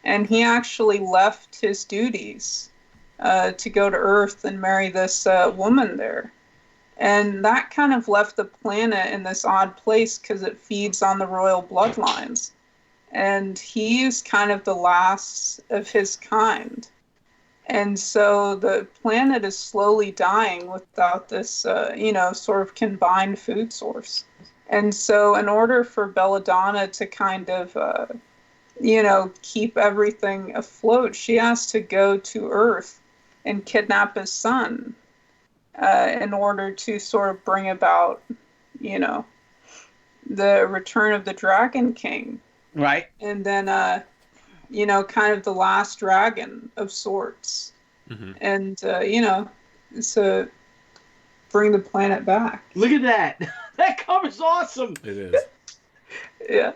[SPEAKER 3] And he actually left his duties to go to Earth and marry this woman there. And that kind of left the planet in this odd place because it feeds on the royal bloodlines. And he's kind of the last of his kind. And so the planet is slowly dying without this, sort of combined food source. And so in order for Belladonna to kind of, keep everything afloat, she has to go to Earth and kidnap his son in order to sort of bring about, the return of the Dragon King.
[SPEAKER 2] Right.
[SPEAKER 3] And then, kind of the last dragon of sorts.
[SPEAKER 1] Mm-hmm.
[SPEAKER 3] And, so bring the planet back.
[SPEAKER 2] Look at that. That cover's awesome.
[SPEAKER 1] It is.
[SPEAKER 3] Yeah.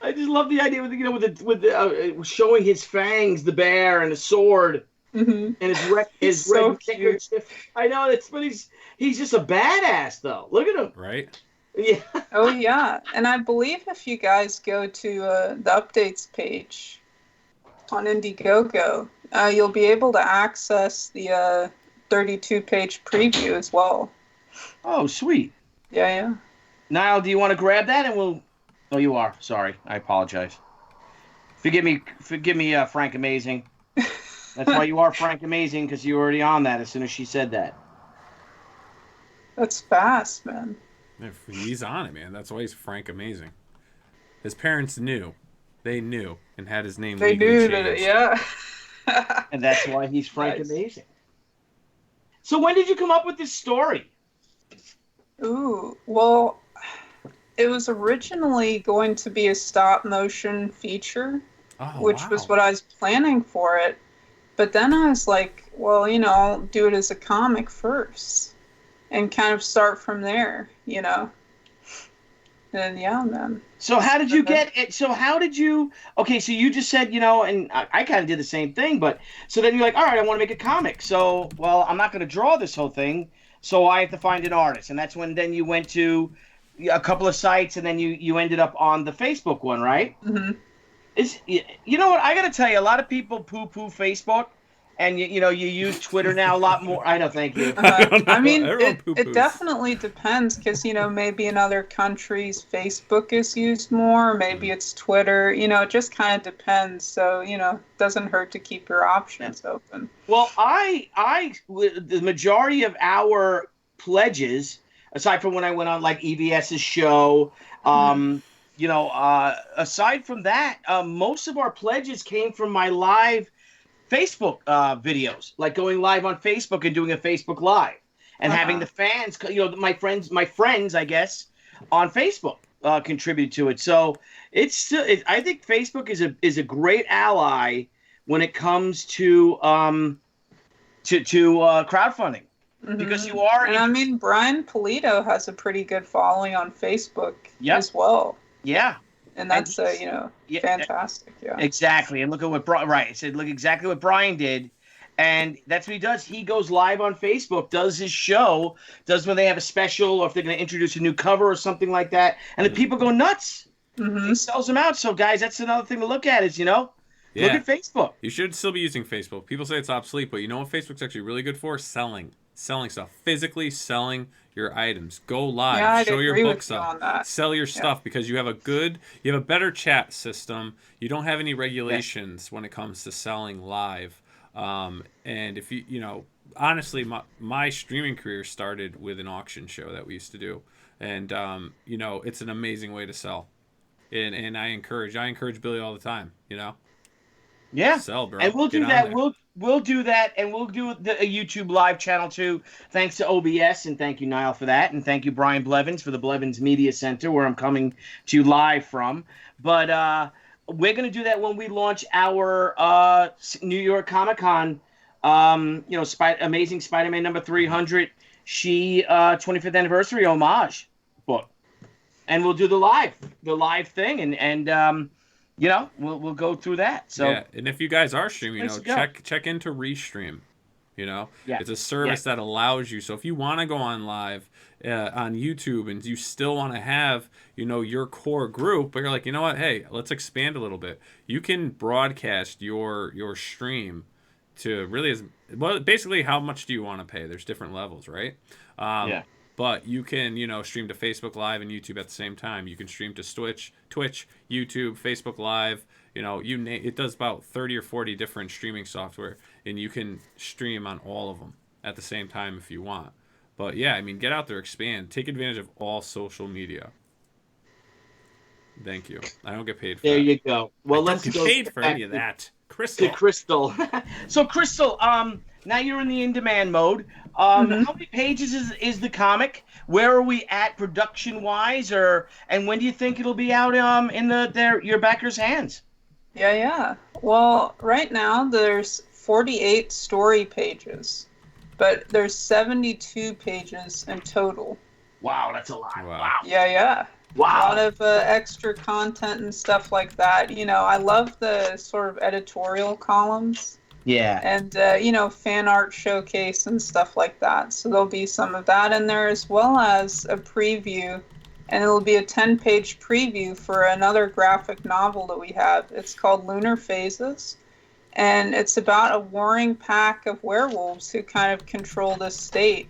[SPEAKER 2] I just love the idea with showing his fangs, the bear, and the sword,
[SPEAKER 3] Mm-hmm.
[SPEAKER 2] and his
[SPEAKER 3] So
[SPEAKER 2] red
[SPEAKER 3] cute.
[SPEAKER 2] handkerchief. I know but he's just a badass though. Look at him.
[SPEAKER 1] Right.
[SPEAKER 2] Yeah.
[SPEAKER 3] Oh, yeah. And I believe if you guys go to the updates page on Indiegogo, you'll be able to access the 32-page preview as well.
[SPEAKER 2] Oh, sweet.
[SPEAKER 3] Yeah, yeah.
[SPEAKER 2] Nile, do you want to grab that and we'll? Oh, you are. Sorry, I apologize. Forgive me, Frank Amazing. That's why you are Frank Amazing, because you were already on that as soon as she said that.
[SPEAKER 3] That's fast, man.
[SPEAKER 1] He's on it, man. That's why he's Frank Amazing. His parents knew. They knew and had his name
[SPEAKER 3] They
[SPEAKER 1] legally
[SPEAKER 3] knew
[SPEAKER 1] changed.
[SPEAKER 3] that, yeah.
[SPEAKER 2] And that's why he's Frank
[SPEAKER 3] Nice.
[SPEAKER 2] Amazing. So when did you come up with this story?
[SPEAKER 3] Ooh, well, it was originally going to be a stop motion feature,
[SPEAKER 1] Oh,
[SPEAKER 3] which
[SPEAKER 1] wow.
[SPEAKER 3] was what I was planning for it. But then I was like, well, I'll do it as a comic first and kind of start from there, And yeah, man.
[SPEAKER 2] So how did you get it? So how did you? Okay, so you just said, and I kind of did the same thing, but so then you're like, all right, I want to make a comic. So, well, I'm not going to draw this whole thing, so I have to find an artist, and that's when then you went to a couple of sites, and then you ended up on the Facebook one, right?
[SPEAKER 3] Hmm.
[SPEAKER 2] You know what? I got to tell you, a lot of people poo-poo Facebook, and you use Twitter now a lot more. I know, thank you.
[SPEAKER 1] I don't know.
[SPEAKER 3] I mean,
[SPEAKER 1] Everyone
[SPEAKER 3] it
[SPEAKER 1] poo-poos.
[SPEAKER 3] definitely depends because, maybe in other countries Facebook is used more, maybe it's Twitter, it just kind of depends. So, it doesn't hurt to keep your options open.
[SPEAKER 2] Well, the majority of our pledges, aside from when I went on like EBS's show, aside from that, most of our pledges came from my live Facebook videos, like going live on Facebook and doing a Facebook Live, and having the fans, my friends, I guess, on Facebook contribute to it. So it's still, I think Facebook is a great ally when it comes to crowdfunding, because you are.
[SPEAKER 3] And I mean, Brian Polito has a pretty good following on Facebook as well.
[SPEAKER 2] Yeah.
[SPEAKER 3] And that's fantastic. Yeah.
[SPEAKER 2] Exactly. And look at what right. I said, look exactly what Brian did. And that's what he does. He goes live on Facebook, does his show, does when they have a special or if they're going to introduce a new cover or something like that. And the people go nuts. He sells them out. So, guys, that's another thing to look at is, look at Facebook.
[SPEAKER 1] You should still be using Facebook. People say it's obsolete, but you know what Facebook's actually really good for? Selling stuff. Physically selling your items. Go live. Show your books up. Sell your stuff because you have a better chat system. You don't have any regulations when it comes to selling live. And if honestly, my streaming career started with an auction show that we used to do. And, it's an amazing way to sell. And I encourage Billy all the time,
[SPEAKER 2] Yeah.
[SPEAKER 1] Sell, bro.
[SPEAKER 2] And we'll do that. We'll do that, and we'll do a YouTube live channel too. Thanks to OBS, and thank you, Nile, for that, and thank you, Brian Blevins, for the Blevins Media Center, where I'm coming to you live from. But we're gonna do that when we launch our New York Comic Con. Amazing Spider-Man number 300, 25th anniversary homage book, and we'll do the live thing, and we'll go through that. So
[SPEAKER 1] yeah, and if you guys are streaming, check into Restream. It's a service that allows you. So if you want to go on live on YouTube and you still want to have your core group, but you're like, you know what? Hey, let's expand a little bit. You can broadcast your stream to really basically how much do you want to pay? There's different levels, right? But you can, stream to Facebook Live and YouTube at the same time. You can stream to Twitch, YouTube, Facebook Live. It does about 30 or 40 different streaming software, and you can stream on all of them at the same time if you want. But yeah, I mean, get out there, expand, take advantage of all social media. Thank you. I don't get paid for that.
[SPEAKER 2] There you go. Well, let's
[SPEAKER 1] get
[SPEAKER 2] go
[SPEAKER 1] paid for any of that. Crystal.
[SPEAKER 2] To Crystal. So Crystal, now you're in the in-demand mode. How many pages is the comic? Where are we at production-wise, and when do you think it'll be out in your backers' hands?
[SPEAKER 3] Yeah. Well, right now there's 48 story pages, but there's 72 pages in total.
[SPEAKER 2] Wow, that's a lot. Wow.
[SPEAKER 3] Yeah.
[SPEAKER 2] Wow.
[SPEAKER 3] A lot of extra content and stuff like that. I love the sort of editorial columns.
[SPEAKER 2] Yeah.
[SPEAKER 3] And, fan art showcase and stuff like that. So there'll be some of that in there, as well as a preview. And it'll be a 10-page preview for another graphic novel that we have. It's called Lunar Phases. And it's about a warring pack of werewolves who kind of control this state.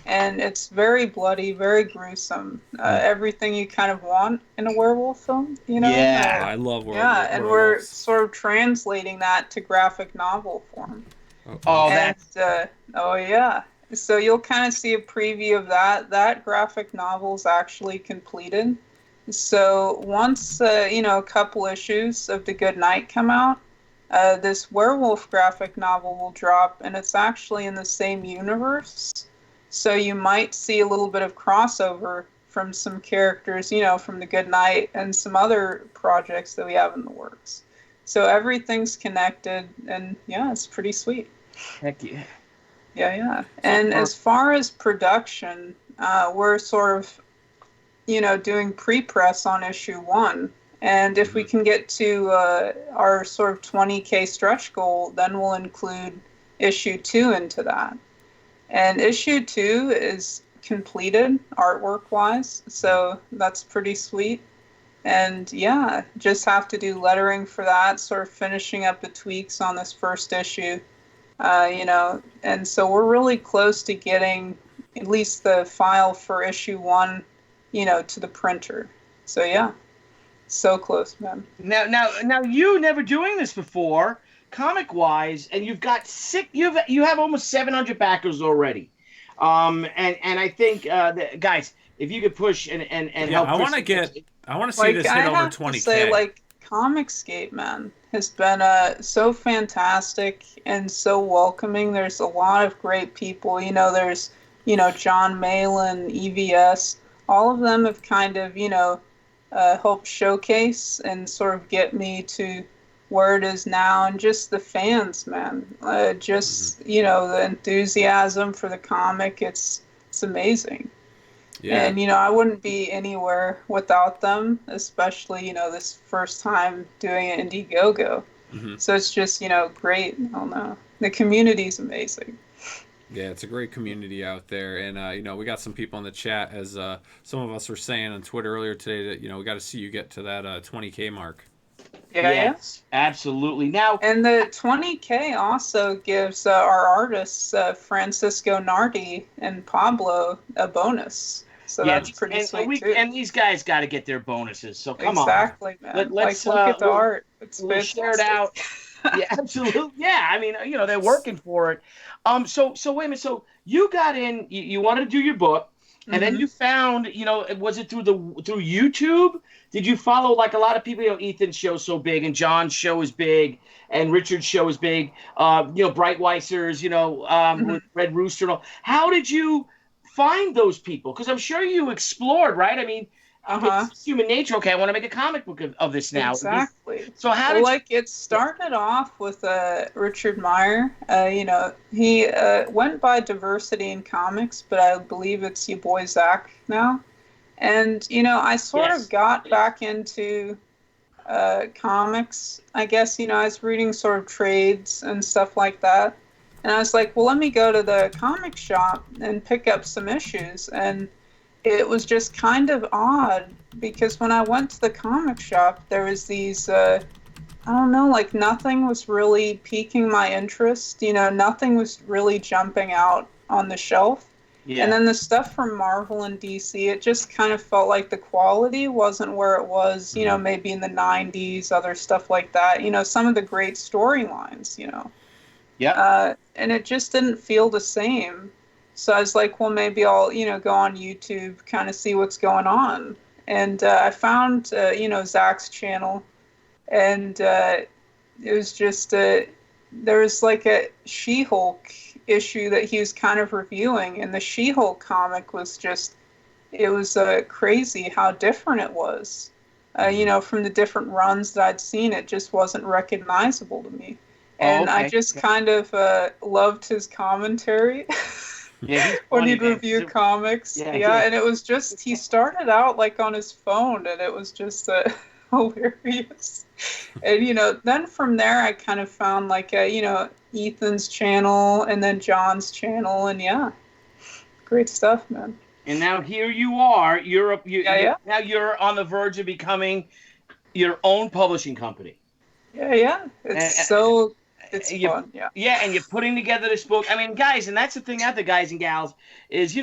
[SPEAKER 3] And it's very bloody, very gruesome. Everything you kind of want in a werewolf film,
[SPEAKER 2] Yeah,
[SPEAKER 1] I love werewolves.
[SPEAKER 3] Yeah, and we're sort of translating that to graphic novel form. Yeah. So you'll kind of see a preview of that. That graphic novel's actually completed. So once, a couple issues of The Good Night come out, this werewolf graphic novel will drop, and it's actually in the same universe. So you might see a little bit of crossover from some characters, from The Good Night and some other projects that we have in the works. So everything's connected, and yeah, it's pretty sweet.
[SPEAKER 2] Heck yeah.
[SPEAKER 3] Yeah. And as far as production, we're sort of, doing pre-press on issue 1. And if we can get to our sort of 20K stretch goal, then we'll include issue 2 into that. And issue 2 is completed artwork-wise, so that's pretty sweet. And yeah, just have to do lettering for that, sort of finishing up the tweaks on this first issue, And so we're really close to getting at least the file for issue 1, to the printer. So yeah, so close, man.
[SPEAKER 2] Now you never doing this before, comic-wise, and you've got you have almost 700 backers already. And I think guys, if you could push and help.
[SPEAKER 1] I want to see this hit over 20K.
[SPEAKER 3] To say, Comicscape, man, has been so fantastic and so welcoming. There's a lot of great people. There's John Malin, EVS. All of them have kind of helped showcase and sort of get me to where it is now, and just the fans, man. The enthusiasm for the comic, it's amazing. Yeah. And, I wouldn't be anywhere without them, especially, this first time doing an Indiegogo. So it's just, great. I don't know. The community's amazing.
[SPEAKER 1] Yeah, it's a great community out there. And, we got some people in the chat, as some of us were saying on Twitter earlier today, that, we got to see you get to that 20K mark.
[SPEAKER 2] Yes, absolutely. Now,
[SPEAKER 3] and the 20K also gives our artists Francisco Nardi and Pablo a bonus. So that's pretty sweet too.
[SPEAKER 2] And these guys got to get their bonuses. So come on.
[SPEAKER 3] Exactly, man. Let's look at the art. It's
[SPEAKER 2] we'll share it out. Yeah, absolutely. Yeah, I mean, they're working for it. So wait a minute. So you got in. You wanted to do your book, and then you found. Was it through YouTube? Did you follow, like a lot of people, Ethan's show's so big, and John's show is big, and Richard's show is big, Breitweiser's, with Red Rooster and all. How did you find those people? Because I'm sure you explored, right? I mean, it's human nature. Okay, I want to make a comic book of this now.
[SPEAKER 3] Exactly.
[SPEAKER 2] So how did
[SPEAKER 3] it started off with Richard Meyer. He went by Diversity in Comics, but I believe it's your boy Zach now. And, I sort of got back into comics, I guess. I was reading sort of trades and stuff like that. And I was like, well, let me go to the comic shop and pick up some issues. And it was just kind of odd, because when I went to the comic shop, there was these, nothing was really piquing my interest. Nothing was really jumping out on the shelf. Yeah. And then the stuff from Marvel and DC, it just kind of felt like the quality wasn't where it was, maybe in the 90s, other stuff like that. Some of the great storylines,
[SPEAKER 2] Yeah.
[SPEAKER 3] And it just didn't feel the same. So I was like, well, maybe I'll, go on YouTube, kind of see what's going on. And I found, Zach's channel. And it was just, there was like a She-Hulk issue that he was kind of reviewing, and the She-Hulk comic was just, it was crazy how different it was. From the different runs that I'd seen, it just wasn't recognizable to me. And I just kind of loved his commentary when he'd review comics. Yeah, and it was just, he started out like on his phone, and it was just hilarious. And, then from there, I kind of found like, Ethan's channel and then John's channel, and yeah, great stuff, man.
[SPEAKER 2] And now here you are. Now you're on the verge of becoming your own publishing company.
[SPEAKER 3] Yeah. It's fun. Yeah.
[SPEAKER 2] Yeah, and you're putting together this book. I mean, guys, and that's the thing out there, guys and gals, is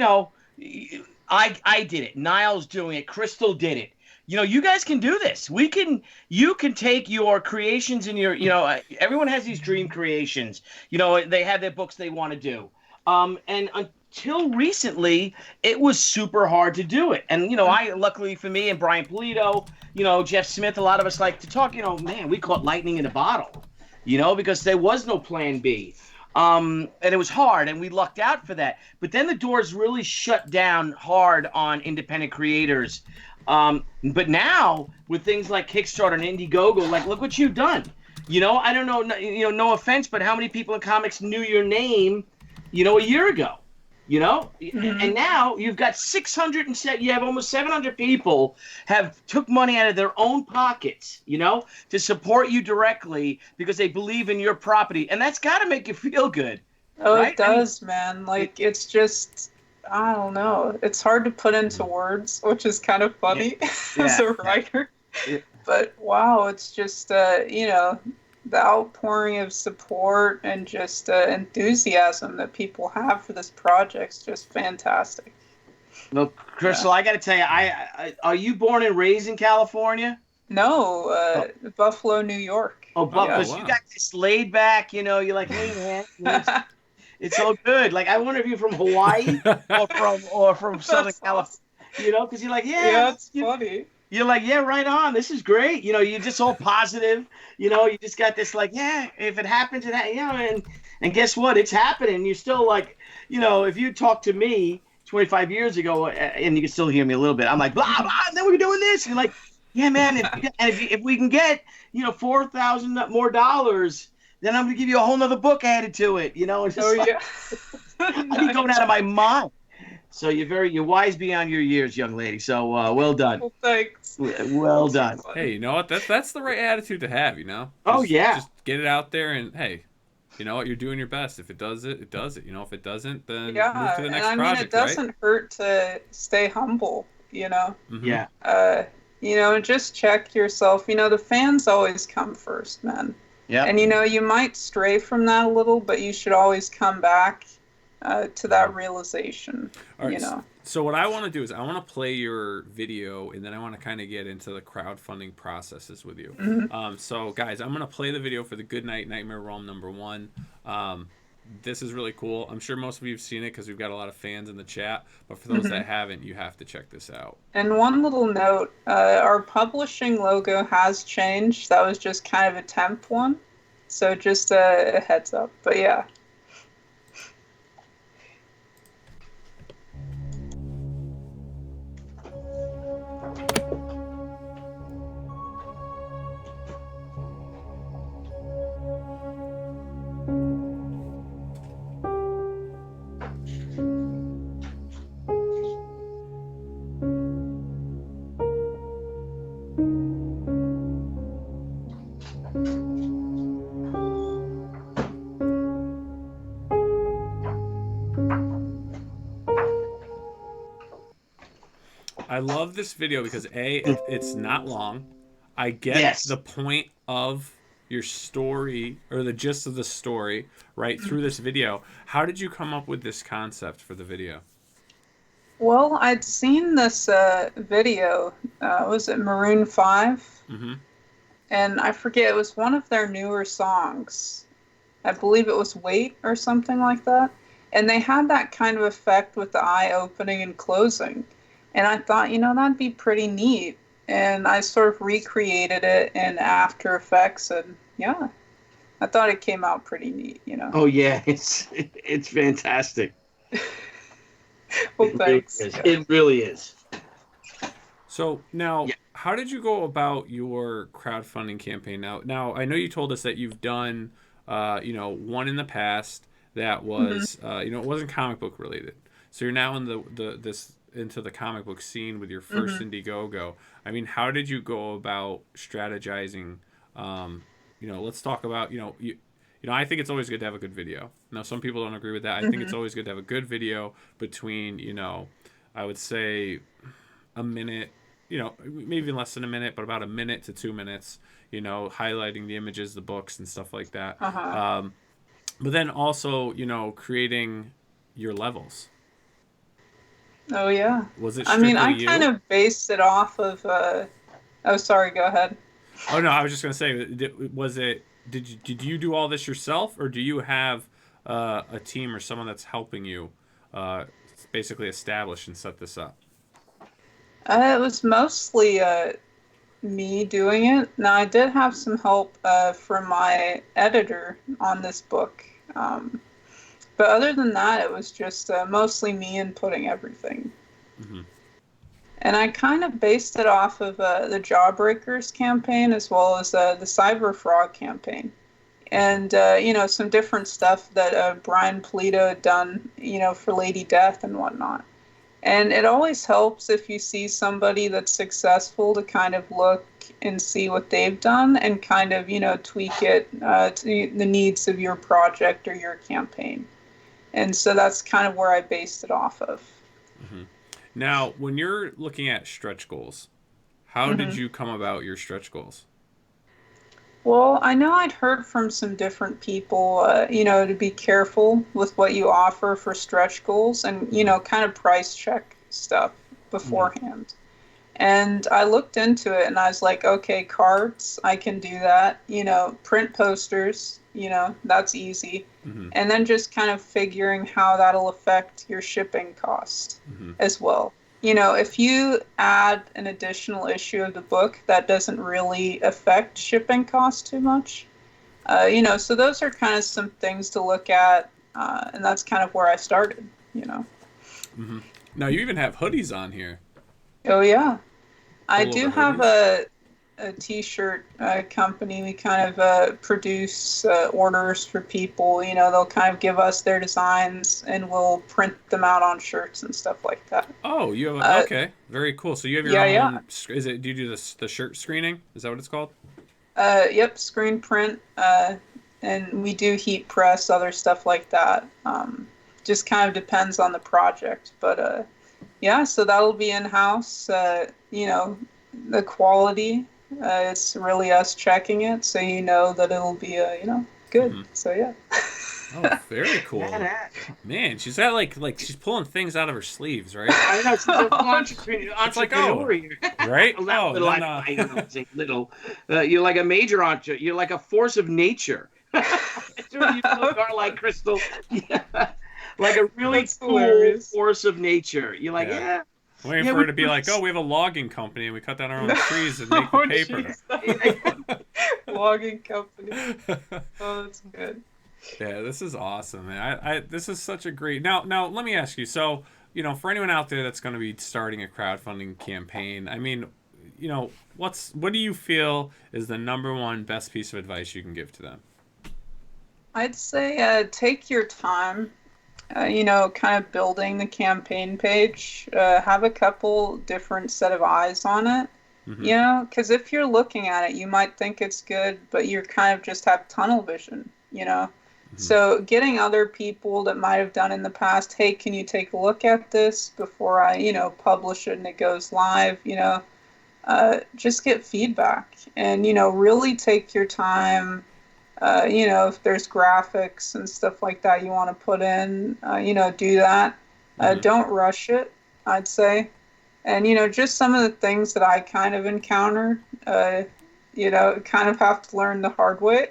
[SPEAKER 2] I did it. Nile's doing it. Crystal did it. You guys can do this. You can take your creations and your, everyone has these dream creations. They have their books they want to do. And until recently, it was super hard to do it. And, luckily for me and Brian Polito, Jeff Smith, a lot of us like to talk, man, we caught lightning in a bottle. because there was no plan B. And it was hard, and we lucked out for that. But then the doors really shut down hard on independent creators. But now with things like Kickstarter and Indiegogo, like look what you've done. I don't know, no offense, but how many people in comics knew your name, a year ago? And now you've got 600 and you have almost 700 people have took money out of their own pockets, to support you directly because they believe in your property, and that's got to make you feel good.
[SPEAKER 3] Oh,
[SPEAKER 2] right?
[SPEAKER 3] it does, man. Like, it's just, I don't know. It's hard to put into words, which is kind of funny as a writer.
[SPEAKER 2] Yeah.
[SPEAKER 3] But wow, it's just, the outpouring of support and just enthusiasm that people have for this project's just fantastic.
[SPEAKER 2] Well, Crystal, I got to tell you, are you born and raised in California?
[SPEAKER 3] No, Buffalo, New York.
[SPEAKER 2] Oh, Buffalo. You got this laid back, you're like, hey, man, it's all good. Like, I wonder if you're from Hawaii or from Southern California, because you're like,
[SPEAKER 3] yeah, it's funny.
[SPEAKER 2] You're like, yeah, right on. This is great. You're just all positive. You just got this like, yeah, if it happens, and guess what? It's happening. You're still like, if you talk to me 25 years ago, and you can still hear me a little bit, I'm like, blah, blah, and then we're doing this. And you're like, yeah, man, if we can get, $4,000 more dollars, then I'm going to give you a whole nother book added to it, It's just
[SPEAKER 3] yeah.
[SPEAKER 2] I'd be going out of my mind. So you're wise beyond your years, young lady. So well done.
[SPEAKER 3] Well, thanks.
[SPEAKER 2] Well done.
[SPEAKER 1] Hey, you know what? That's the right attitude to have, Just get it out there, and hey, you know what? You're doing your best. If it does it, it does it. If it doesn't, then move to the next project,
[SPEAKER 3] it doesn't hurt to stay humble,
[SPEAKER 1] Mm-hmm.
[SPEAKER 2] Yeah.
[SPEAKER 3] Just check yourself. The fans always come first, man.
[SPEAKER 2] Yeah.
[SPEAKER 3] And, you might stray from that a little, but you should always come back to that realization,
[SPEAKER 1] All right, So what I want to do is I want to play your video, and then I want to kind of get into the crowdfunding processes with you.
[SPEAKER 3] Mm-hmm.
[SPEAKER 1] So guys, I'm going to play the video for the Goodnight Nightmare Realm #1. This is really cool. I'm sure most of you have seen it because we've got a lot of fans in the chat. But for those that haven't, you have to check this out.
[SPEAKER 3] And one little note, our publishing logo has changed. That was just kind of a temp one. So just a heads up. But yeah.
[SPEAKER 1] I love this video because it's not long. I get the point of your story, or the gist of the story, right through this video. How did you come up with this concept for the video?
[SPEAKER 3] Well, I'd seen this video. Was it Maroon 5?
[SPEAKER 1] Mm-hmm.
[SPEAKER 3] And I forget, it was one of their newer songs. I believe it was Wait or something like that. And they had that kind of effect with the eye opening and closing. And I thought, that'd be pretty neat. And I sort of recreated it in After Effects, and yeah, I thought it came out pretty neat,
[SPEAKER 2] Oh yeah, it's fantastic.
[SPEAKER 3] Well, thanks.
[SPEAKER 2] It really is.
[SPEAKER 1] So now, how did you go about your crowdfunding campaign? Now I know you told us that you've done, one in the past that was, it wasn't comic book related. So you're now in into the comic book scene with your first Indiegogo. I mean, how did you go about strategizing? Let's talk about, I think it's always good to have a good video. Now, some people don't agree with that. I think it's always good to have a good video between, I would say a minute, maybe even less than a minute, but about a minute to 2 minutes, highlighting the images, the books and stuff like that. But then also,
[SPEAKER 3] creating
[SPEAKER 1] your levels.
[SPEAKER 3] Oh, yeah.
[SPEAKER 1] Was it
[SPEAKER 3] I
[SPEAKER 1] kind
[SPEAKER 3] of based it off of... Oh, sorry, go ahead.
[SPEAKER 1] Oh, no, I was just going to say, did you do all this yourself, or do you have a team or someone that's helping you basically establish and set this up?
[SPEAKER 3] It was mostly me doing it. Now, I did have some help from my editor on this book. But other than that, it was just mostly me inputting everything.
[SPEAKER 1] Mm-hmm.
[SPEAKER 3] And I kind of based it off of the Jawbreakers campaign as well as the Cyber Frog campaign. And, some different stuff that Brian Pulido had done, for Lady Death and whatnot. And it always helps if you see somebody that's successful to kind of look and see what they've done and kind of, tweak it to the needs of your project or your campaign. And so that's kind of where I based it off of.
[SPEAKER 1] Mm-hmm. Now, when you're looking at stretch goals, how did you come about your stretch goals?
[SPEAKER 3] Well, I know I'd heard from some different people, to be careful with what you offer for stretch goals and, kind of price check stuff beforehand. And I looked into it and I was like, okay, cards, I can do that. Print posters, that's easy. Mm-hmm. And then just kind of figuring how that'll affect your shipping cost as well. If you add an additional issue of the book, that doesn't really affect shipping costs too much. So those are kind of some things to look at. And that's kind of where I started,
[SPEAKER 1] Mm-hmm. Now, you even have hoodies on here.
[SPEAKER 3] Oh, yeah. I do have a t-shirt company. We kind of produce orders for people. They'll kind of give us their designs and we'll print them out on shirts and stuff like that.
[SPEAKER 1] Oh, you have okay, very cool. So you have your own.
[SPEAKER 3] Yeah.
[SPEAKER 1] Is it? Do you do the shirt screening? Is that what it's called?
[SPEAKER 3] Yep, screen print, and we do heat press, other stuff like that. Just kind of depends on the project, but yeah. So that'll be in house. The quality. It's really us checking it, so that it'll be good. Mm-hmm. So yeah.
[SPEAKER 1] Oh, very cool. Man, she's got like she's pulling things out of her sleeves, right?
[SPEAKER 2] I know. She's an entrepreneur.
[SPEAKER 1] It's like, right?
[SPEAKER 2] Little. You're like a major entrepreneur. You're like a force of nature. That's what you are like, Crystal. Yeah. Like a really
[SPEAKER 3] That's
[SPEAKER 2] cool
[SPEAKER 3] hilarious.
[SPEAKER 2] Force of nature. You're like, yeah.
[SPEAKER 1] Waiting for her to be like, oh, we have a logging company and we cut down our own trees and make the paper.
[SPEAKER 3] Logging company. Oh, that's good.
[SPEAKER 1] Yeah, this is awesome, man. This is such a great. Now, let me ask you. So, for anyone out there that's going to be starting a crowdfunding campaign, I mean, what do you feel is the number one best piece of advice you can give to them?
[SPEAKER 3] I'd say take your time. Kind of building the campaign page. Have a couple different set of eyes on it. Mm-hmm. Because if you're looking at it, you might think it's good, but you're kind of just have tunnel vision. Mm-hmm. So getting other people that might have done in the past, hey, can you take a look at this before I, publish it and it goes live, just get feedback and, really take your time. If there's graphics and stuff like that you want to put in, do that. Don't rush it, I'd say. And, just some of the things that I kind of encountered, kind of have to learn the hard way.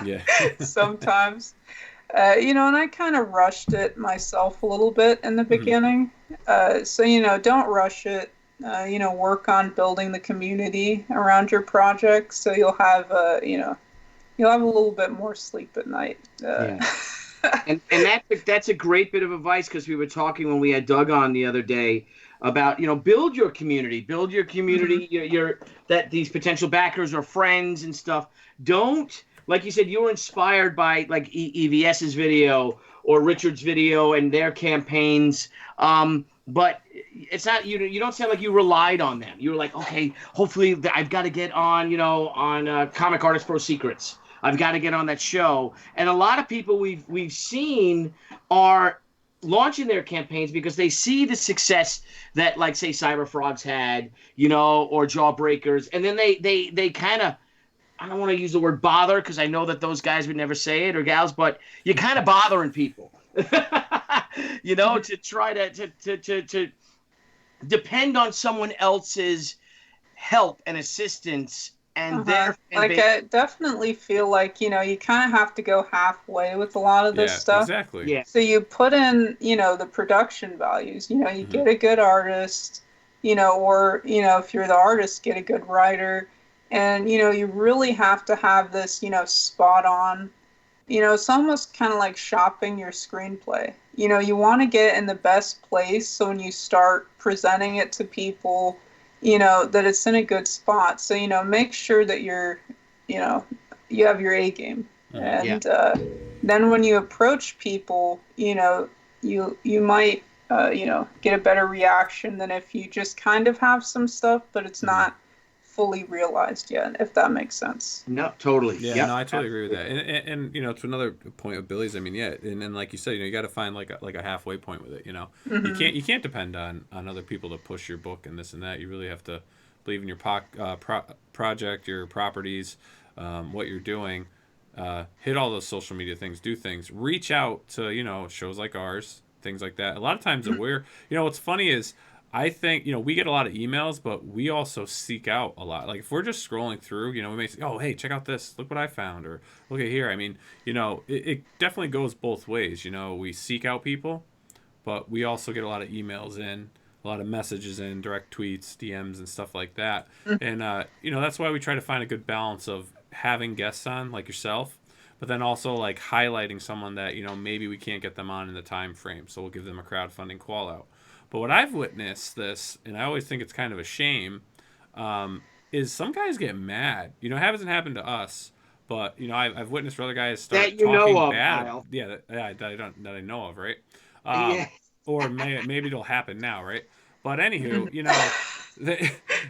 [SPEAKER 3] Yeah. Sometimes. And I kind of rushed it myself a little bit in the beginning. So, don't rush it. Work on building the community around your project so you'll have, you'll have a little bit more sleep at night.
[SPEAKER 2] Yeah. and that's a great bit of advice because we were talking when we had Doug on the other day about, build your community, your that these potential backers or friends and stuff. Don't, like you said, you were inspired by like EVS's video or Richard's video and their campaigns. But it's not, you don't sound like you relied on them. You were like, okay, hopefully I've got to get on, on Comic Artist Pro Secrets. I've got to get on that show. And a lot of people we've seen are launching their campaigns because they see the success that, like, say, Cyber Frogs had, or Jawbreakers. And then they kind of, I don't want to use the word bother because I know that those guys would never say it or gals, but you're kind of bothering people, to try to depend on someone else's help and assistance. And
[SPEAKER 3] I definitely feel like, you kind of have to go halfway with a lot of this stuff.
[SPEAKER 1] Exactly.
[SPEAKER 2] Yeah.
[SPEAKER 3] So you put in, the production values, you get a good artist, or, if you're the artist, get a good writer. And, you really have to have this, spot on. It's almost kind of like shopping your screenplay. You want to get in the best place so when you start presenting it to people, that it's in a good spot. So, make sure that you have your A game. And then when you approach people, you might, get a better reaction than if you just kind of have some stuff, but it's not fully realized yet, if that makes sense.
[SPEAKER 2] No, totally.
[SPEAKER 1] Yeah, no, I totally agree with that. And to another point of Billy's, I mean, yeah, and like you said, you got to find like a halfway point with it. You can't depend on other people to push your book and this and that. You really have to believe in your project, your properties, what you're doing. Hit all those social media things, do things, reach out to shows like ours, things like that. A lot of times that we're what's funny is, I think, we get a lot of emails, but we also seek out a lot. Like if we're just scrolling through, we may say, oh, hey, check out this. Look what I found. Or look at here. I mean, it definitely goes both ways. We seek out people, but we also get a lot of emails in, a lot of messages in, direct tweets, DMs, and stuff like that. And, that's why we try to find a good balance of having guests on like yourself, but then also like highlighting someone that, maybe we can't get them on in the time frame. So we'll give them a crowdfunding call out. But what I've witnessed this, and I always think it's kind of a shame, is some guys get mad. It hasn't happened to us, but I've witnessed other guys start talking bad.
[SPEAKER 2] Kyle.
[SPEAKER 1] Yeah, that I know of, right?
[SPEAKER 2] Yeah.
[SPEAKER 1] Or maybe it'll happen now, right? But anywho,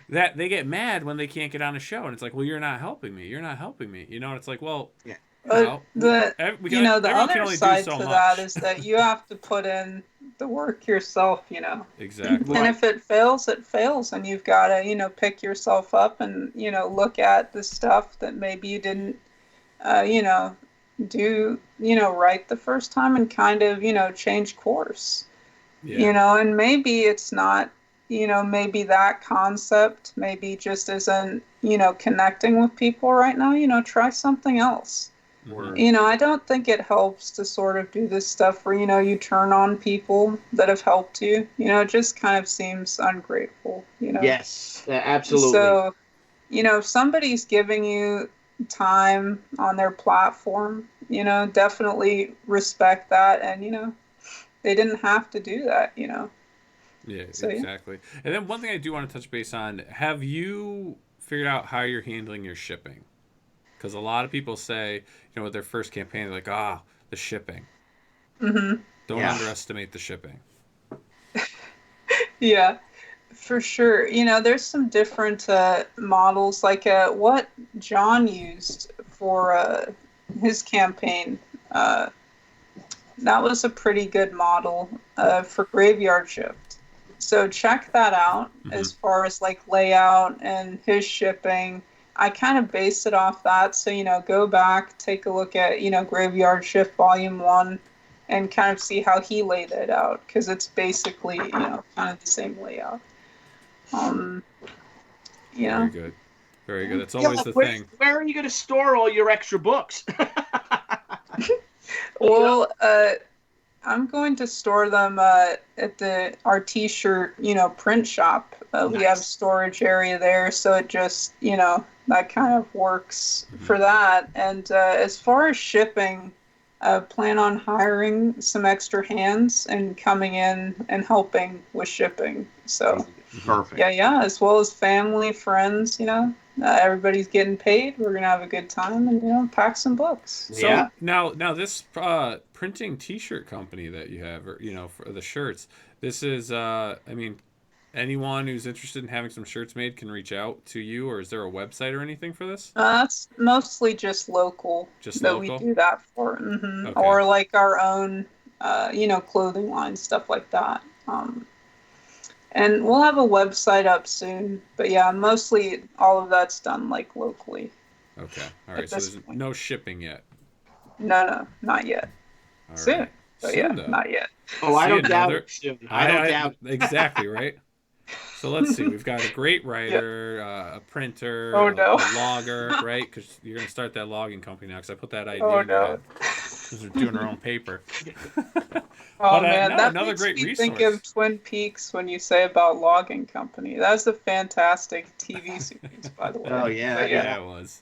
[SPEAKER 1] they get mad when they can't get on a show, and it's like, well, you're not helping me. You're not helping me. And it's like, well,
[SPEAKER 2] yeah.
[SPEAKER 3] The other side to that is that you have to put in the work yourself,
[SPEAKER 1] Exactly.
[SPEAKER 3] And if it fails, it fails, and you've got to, pick yourself up and, look at the stuff that maybe you didn't, do, right the first time and kind of, change course.
[SPEAKER 1] Yeah.
[SPEAKER 3] And maybe it's not, maybe that concept maybe just isn't, connecting with people right now, try something else. I don't think it helps to sort of do this stuff where, you turn on people that have helped you. It just kind of seems ungrateful,
[SPEAKER 2] Yes, absolutely.
[SPEAKER 3] So, if somebody's giving you time on their platform, definitely respect that. And, they didn't have to do that,
[SPEAKER 1] Yeah,
[SPEAKER 3] So,
[SPEAKER 1] exactly. And then one thing I do want to touch base on, have you figured out how you're handling your shipping? Because a lot of people say, with their first campaign, they're like, the shipping.
[SPEAKER 3] Mm-hmm.
[SPEAKER 1] Don't underestimate the shipping.
[SPEAKER 3] Yeah, for sure. There's some different models, like what John used for his campaign. That was a pretty good model for Graveyard Shift. So check that out as far as like layout and his shipping. I kind of based it off that. So, go back, take a look at, Graveyard Shift Volume 1 and kind of see how he laid it out. Because it's basically, kind of the same layout.
[SPEAKER 1] Very good. Very good. That's always the
[SPEAKER 2] where,
[SPEAKER 1] thing.
[SPEAKER 2] Where are you going to store all your extra books?
[SPEAKER 3] Well, I'm going to store them at our T-shirt, print shop. We have storage area there, so it just, that kind of works for that. And as far as shipping, plan on hiring some extra hands and coming in and helping with shipping. So
[SPEAKER 2] perfect.
[SPEAKER 3] Yeah, as well as family, friends, everybody's getting paid. We're gonna have a good time and pack some books.
[SPEAKER 1] So now this printing T-shirt company that you have, or for the shirts, this is anyone who's interested in having some shirts made can reach out to you, or is there a website or anything for this?
[SPEAKER 3] That's mostly just local.
[SPEAKER 1] Just
[SPEAKER 3] that
[SPEAKER 1] local?
[SPEAKER 3] We do that for,
[SPEAKER 1] Okay.
[SPEAKER 3] Or like our own, clothing line, stuff like that. And we'll have a website up soon, but yeah, mostly all of that's done like locally.
[SPEAKER 1] Okay, all right. So there's no shipping yet.
[SPEAKER 3] No, not yet.
[SPEAKER 1] All
[SPEAKER 3] soon,
[SPEAKER 1] right.
[SPEAKER 3] but
[SPEAKER 1] Soon,
[SPEAKER 3] yeah,
[SPEAKER 1] though.
[SPEAKER 3] not yet.
[SPEAKER 2] Oh, I don't doubt it. Soon. I don't doubt it.
[SPEAKER 1] Exactly, right? So let's see. We've got a great writer, a printer, a logger, right? Because you're going to start that logging company now, because I put that idea in your head. Because they're doing their own paper.
[SPEAKER 3] Oh
[SPEAKER 1] But,
[SPEAKER 3] man,
[SPEAKER 1] no,
[SPEAKER 3] that
[SPEAKER 1] another
[SPEAKER 3] makes
[SPEAKER 1] great
[SPEAKER 3] me
[SPEAKER 1] resource.
[SPEAKER 3] think of Twin Peaks when you say about Logging Company. That's a fantastic TV series, by the way.
[SPEAKER 2] Oh, yeah,
[SPEAKER 3] But
[SPEAKER 1] Yeah, it was.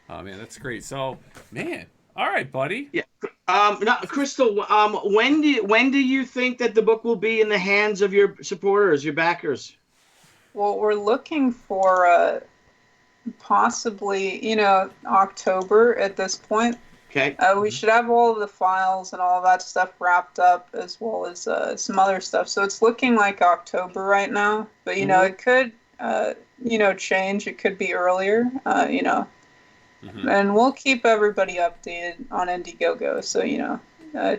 [SPEAKER 1] Oh man, that's great. So, man, all right, buddy.
[SPEAKER 2] Yeah. No, Crystal. When do you think that the book will be in the hands of your supporters, your backers?
[SPEAKER 3] Well, we're looking for possibly, October at this point.
[SPEAKER 2] Okay.
[SPEAKER 3] We should have all of the files and all of that stuff wrapped up, as well as some other stuff. So it's looking like October right now, but it could, change. It could be earlier, and we'll keep everybody updated on Indiegogo. So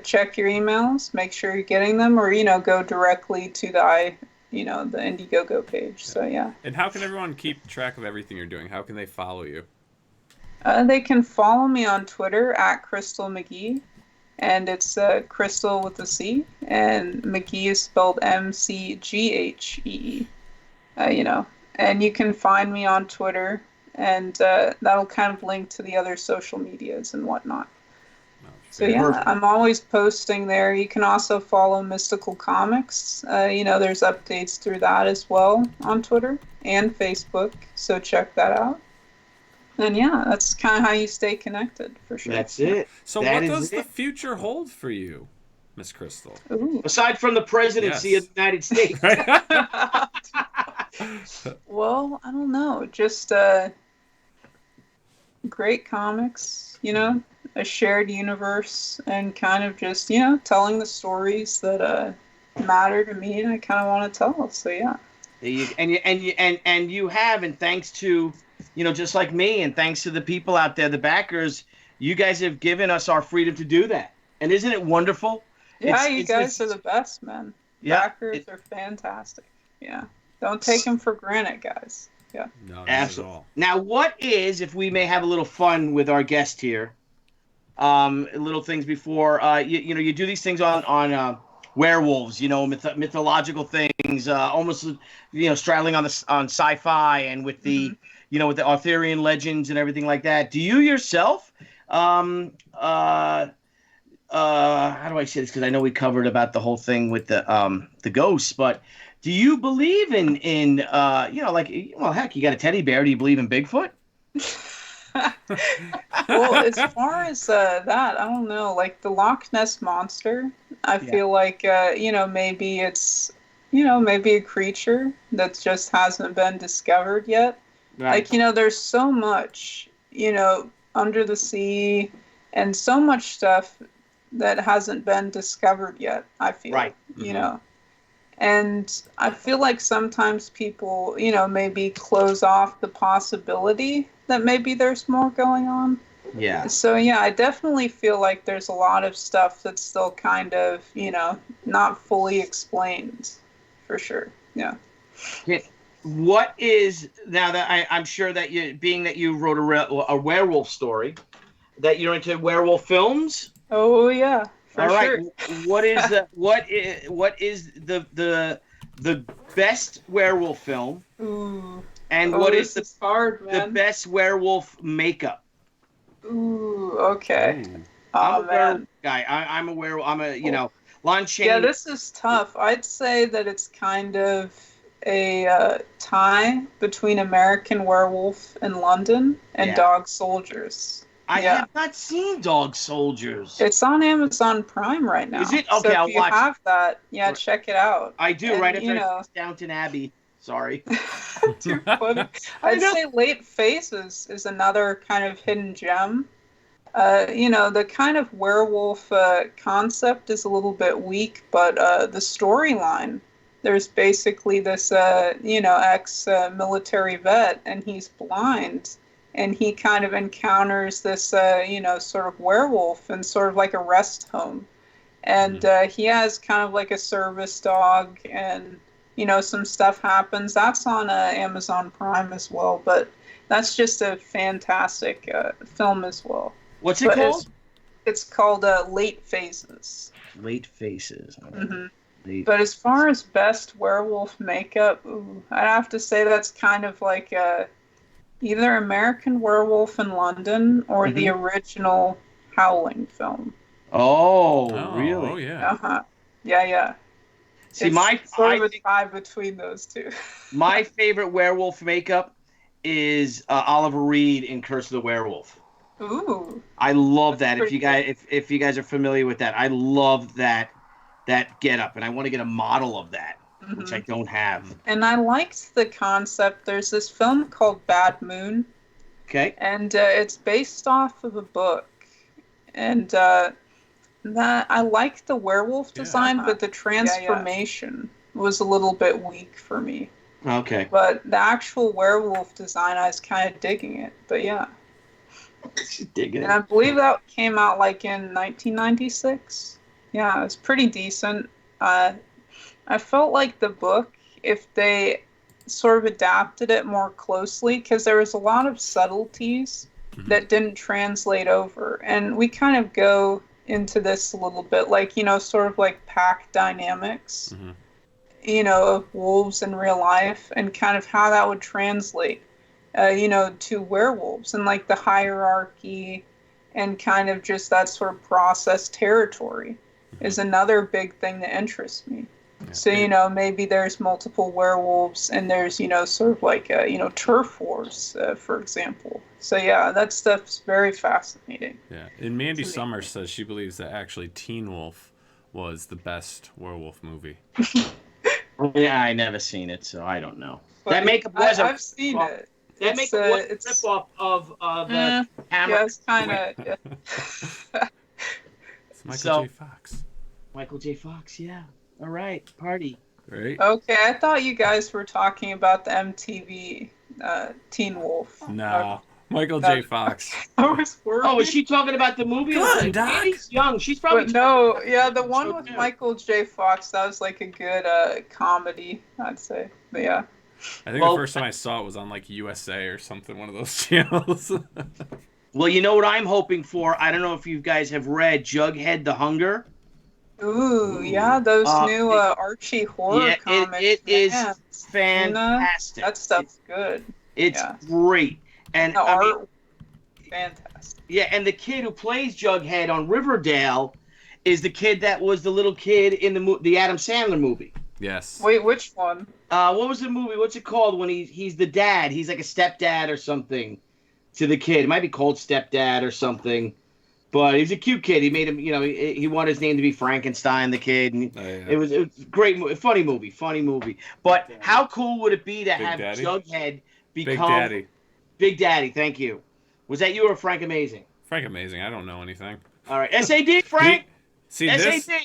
[SPEAKER 3] check your emails, make sure you're getting them, or go directly to the Indiegogo page. So yeah.
[SPEAKER 1] And how can everyone keep track of everything you're doing? How can they follow you?
[SPEAKER 3] They can follow me on Twitter at Crystal McGhee, and it's Crystal with a C, and McGhee is spelled McGhee. And you can find me on Twitter, and that'll kind of link to the other social medias and whatnot. So yeah,
[SPEAKER 2] Perfect.
[SPEAKER 3] I'm always posting there. You can also follow Mystical Comics. There's updates through that as well on Twitter and Facebook, so check that out. And yeah, that's kind of how you stay connected, for sure.
[SPEAKER 2] That's it.
[SPEAKER 1] So
[SPEAKER 2] That
[SPEAKER 1] what
[SPEAKER 2] is
[SPEAKER 1] does the
[SPEAKER 2] it.
[SPEAKER 1] future hold for you, Miss Crystal?
[SPEAKER 3] Ooh.
[SPEAKER 2] Aside from the presidency
[SPEAKER 1] Yes.
[SPEAKER 2] of the United States.
[SPEAKER 3] Well, I don't know. Just great comics, a shared universe, and kind of just, telling the stories that matter to me and I kind of want to tell. So yeah.
[SPEAKER 2] And you have, and thanks to, just like me, and thanks to the people out there, the backers, you guys have given us our freedom to do that. And isn't it wonderful?
[SPEAKER 3] Yeah, you guys are the best, man.
[SPEAKER 2] Yeah,
[SPEAKER 3] Backers are fantastic. Yeah. Don't take them for granted, guys. Yeah.
[SPEAKER 1] No, not
[SPEAKER 2] Absolutely.
[SPEAKER 1] at all.
[SPEAKER 2] Now, what is, if we may have a little fun with our guest here, little things before, you do these things on werewolves, mythological things, almost, straddling on sci-fi and with the, with the Arthurian legends and everything like that. Do you yourself, how do I say this? Because I know we covered about the whole thing with the ghosts, but do you believe in heck, you got a teddy bear. Do you believe in Bigfoot?
[SPEAKER 3] Well, as far as that, I don't know. Like the Loch Ness Monster, I feel like, maybe it's, maybe a creature that just hasn't been discovered yet.
[SPEAKER 2] Right.
[SPEAKER 3] Like, there's so much, under the sea and so much stuff that hasn't been discovered yet, I feel.
[SPEAKER 2] Right.
[SPEAKER 3] And I feel like sometimes people, maybe close off the possibility that maybe there's more going on.
[SPEAKER 2] Yeah.
[SPEAKER 3] So, yeah, I definitely feel like there's a lot of stuff that's still kind of, not fully explained, for sure. Yeah.
[SPEAKER 2] What is, now that I'm sure that you wrote a werewolf story, that you're into werewolf films?
[SPEAKER 3] Oh, yeah. For
[SPEAKER 2] All right.
[SPEAKER 3] sure.
[SPEAKER 2] What is the best werewolf film?
[SPEAKER 3] Ooh.
[SPEAKER 2] And what is
[SPEAKER 3] this hard,
[SPEAKER 2] the
[SPEAKER 3] man.
[SPEAKER 2] best werewolf makeup?
[SPEAKER 3] Ooh, okay.
[SPEAKER 1] Ooh.
[SPEAKER 2] I'm a
[SPEAKER 3] Oh,
[SPEAKER 2] werewolf
[SPEAKER 3] man.
[SPEAKER 2] guy. I'm a werewolf. I'm a Lon Chaney.
[SPEAKER 3] Yeah, this is tough. I'd say that it's kind of a tie between American Werewolf in London and
[SPEAKER 2] Yeah.
[SPEAKER 3] Dog Soldiers.
[SPEAKER 2] I
[SPEAKER 3] Yeah.
[SPEAKER 2] have not seen Dog Soldiers.
[SPEAKER 3] It's on Amazon Prime right now.
[SPEAKER 2] Is it?
[SPEAKER 3] So
[SPEAKER 2] Okay, I'll
[SPEAKER 3] if you
[SPEAKER 2] watch it.
[SPEAKER 3] have that, yeah,
[SPEAKER 2] Right.
[SPEAKER 3] check it out.
[SPEAKER 2] I do,
[SPEAKER 3] And,
[SPEAKER 2] right after I see Downton Abbey. Sorry.
[SPEAKER 3] Too funny. I'd say Late Phases is another kind of hidden gem. The kind of werewolf concept is a little bit weak, but the storyline, there's basically this, ex-military vet, and he's blind, and he kind of encounters this, sort of werewolf in sort of like a rest home. And he has kind of like a service dog, and some stuff happens. That's on Amazon Prime as well, but that's just a fantastic film as well.
[SPEAKER 2] What's it called?
[SPEAKER 3] It's called Late Phases.
[SPEAKER 2] Late Faces.
[SPEAKER 3] But as far as best werewolf makeup, I'd have to say that's kind of like either American Werewolf in London or the original Howling film.
[SPEAKER 2] Oh,
[SPEAKER 1] Oh,
[SPEAKER 2] really?
[SPEAKER 1] oh yeah.
[SPEAKER 3] Uh-huh. Yeah.
[SPEAKER 2] See,
[SPEAKER 3] It's sort of
[SPEAKER 2] I
[SPEAKER 3] a
[SPEAKER 2] think
[SPEAKER 3] tie between those two.
[SPEAKER 2] my favorite werewolf makeup is Oliver Reed in Curse of the Werewolf.
[SPEAKER 3] Ooh,
[SPEAKER 2] I love
[SPEAKER 3] that's
[SPEAKER 2] that.
[SPEAKER 3] pretty good.
[SPEAKER 2] If you guys are familiar with that, I love that getup, and I want to get a model of that, which I
[SPEAKER 3] Hmm.
[SPEAKER 2] don't have.
[SPEAKER 3] And I liked the concept. There's this film called Bad Moon,
[SPEAKER 2] Okay.
[SPEAKER 3] and it's based off of a book. And that I liked the werewolf
[SPEAKER 1] Yeah.
[SPEAKER 3] design, but the transformation was a little bit weak for me.
[SPEAKER 2] Okay.
[SPEAKER 3] But the actual werewolf design, I was kind of digging it. But yeah,
[SPEAKER 2] Digging
[SPEAKER 3] and I
[SPEAKER 2] it.
[SPEAKER 3] believe that came out like in 1996. Yeah, it's pretty decent. Uh, I felt like the book, if they sort of adapted it more closely, because there was a lot of subtleties
[SPEAKER 1] Mhm.
[SPEAKER 3] that didn't translate over. And we kind of go into this a little bit, like, sort of like pack dynamics,
[SPEAKER 1] Mhm.
[SPEAKER 3] of wolves in real life and kind of how that would translate, to werewolves and like the hierarchy and kind of just that sort of process territory is another big thing that interests me.
[SPEAKER 1] Yeah.
[SPEAKER 3] So, maybe there's multiple werewolves and there's, sort of like, turf wars, for example. So, yeah, that stuff's very fascinating
[SPEAKER 1] Yeah. And Mandy
[SPEAKER 3] to me.
[SPEAKER 1] Summers says she believes that actually Teen Wolf was the best werewolf movie.
[SPEAKER 2] Yeah, I never seen it, so I don't know.
[SPEAKER 3] But
[SPEAKER 2] That makeup was
[SPEAKER 3] I've seen it.
[SPEAKER 2] that makeup was a
[SPEAKER 3] It's
[SPEAKER 2] ripoff of
[SPEAKER 3] eh,
[SPEAKER 2] the Hammer.
[SPEAKER 3] yeah, it's kind of
[SPEAKER 1] It's Michael
[SPEAKER 2] So-
[SPEAKER 1] J. Fox.
[SPEAKER 2] Michael J. Fox. Yeah. All right. Party.
[SPEAKER 1] Right?
[SPEAKER 3] okay. I thought you guys were talking about the MTV Teen Wolf.
[SPEAKER 1] No. Michael J. Fox.
[SPEAKER 3] I was worried.
[SPEAKER 2] Oh, is she talking about the movie?
[SPEAKER 1] Come on, Doc.
[SPEAKER 2] Andy's young. She's probably.
[SPEAKER 3] But no, yeah, the one
[SPEAKER 2] So
[SPEAKER 3] with
[SPEAKER 2] too.
[SPEAKER 3] Michael J. Fox, that was like a good comedy, I'd say. But yeah.
[SPEAKER 1] I think
[SPEAKER 2] Well-
[SPEAKER 1] the first time I saw it was on like USA or something, one of those channels.
[SPEAKER 2] Well, you know what I'm hoping for? I don't know if you guys have read Jughead the Hunger.
[SPEAKER 3] Ooh, yeah, those new Archie horror comics.
[SPEAKER 2] it is
[SPEAKER 3] man.
[SPEAKER 2] fantastic.
[SPEAKER 3] That stuff's good.
[SPEAKER 2] It's
[SPEAKER 3] yeah.
[SPEAKER 2] great. And
[SPEAKER 3] The
[SPEAKER 2] I mean,
[SPEAKER 3] art, fantastic.
[SPEAKER 2] yeah, and the kid who plays Jughead on Riverdale is the kid that was the little kid in the Adam Sandler movie.
[SPEAKER 1] Yes.
[SPEAKER 3] Wait, which one?
[SPEAKER 2] What was the movie? What's it called when he's the dad? He's like a stepdad or something to the kid. It might be called Stepdad or something. But he's a cute kid. He made him, he wanted his name to be Frankenstein, the kid. And
[SPEAKER 1] Oh, yeah.
[SPEAKER 2] it was a great, funny movie. But how cool would it be to have
[SPEAKER 1] Daddy?
[SPEAKER 2] Jughead
[SPEAKER 1] Big
[SPEAKER 2] become
[SPEAKER 1] Daddy.
[SPEAKER 2] Big Daddy? Thank you. Was that you or Frank Amazing?
[SPEAKER 1] Frank Amazing. I don't know anything.
[SPEAKER 2] All right, SAD Frank.
[SPEAKER 1] See this?
[SPEAKER 2] SAD.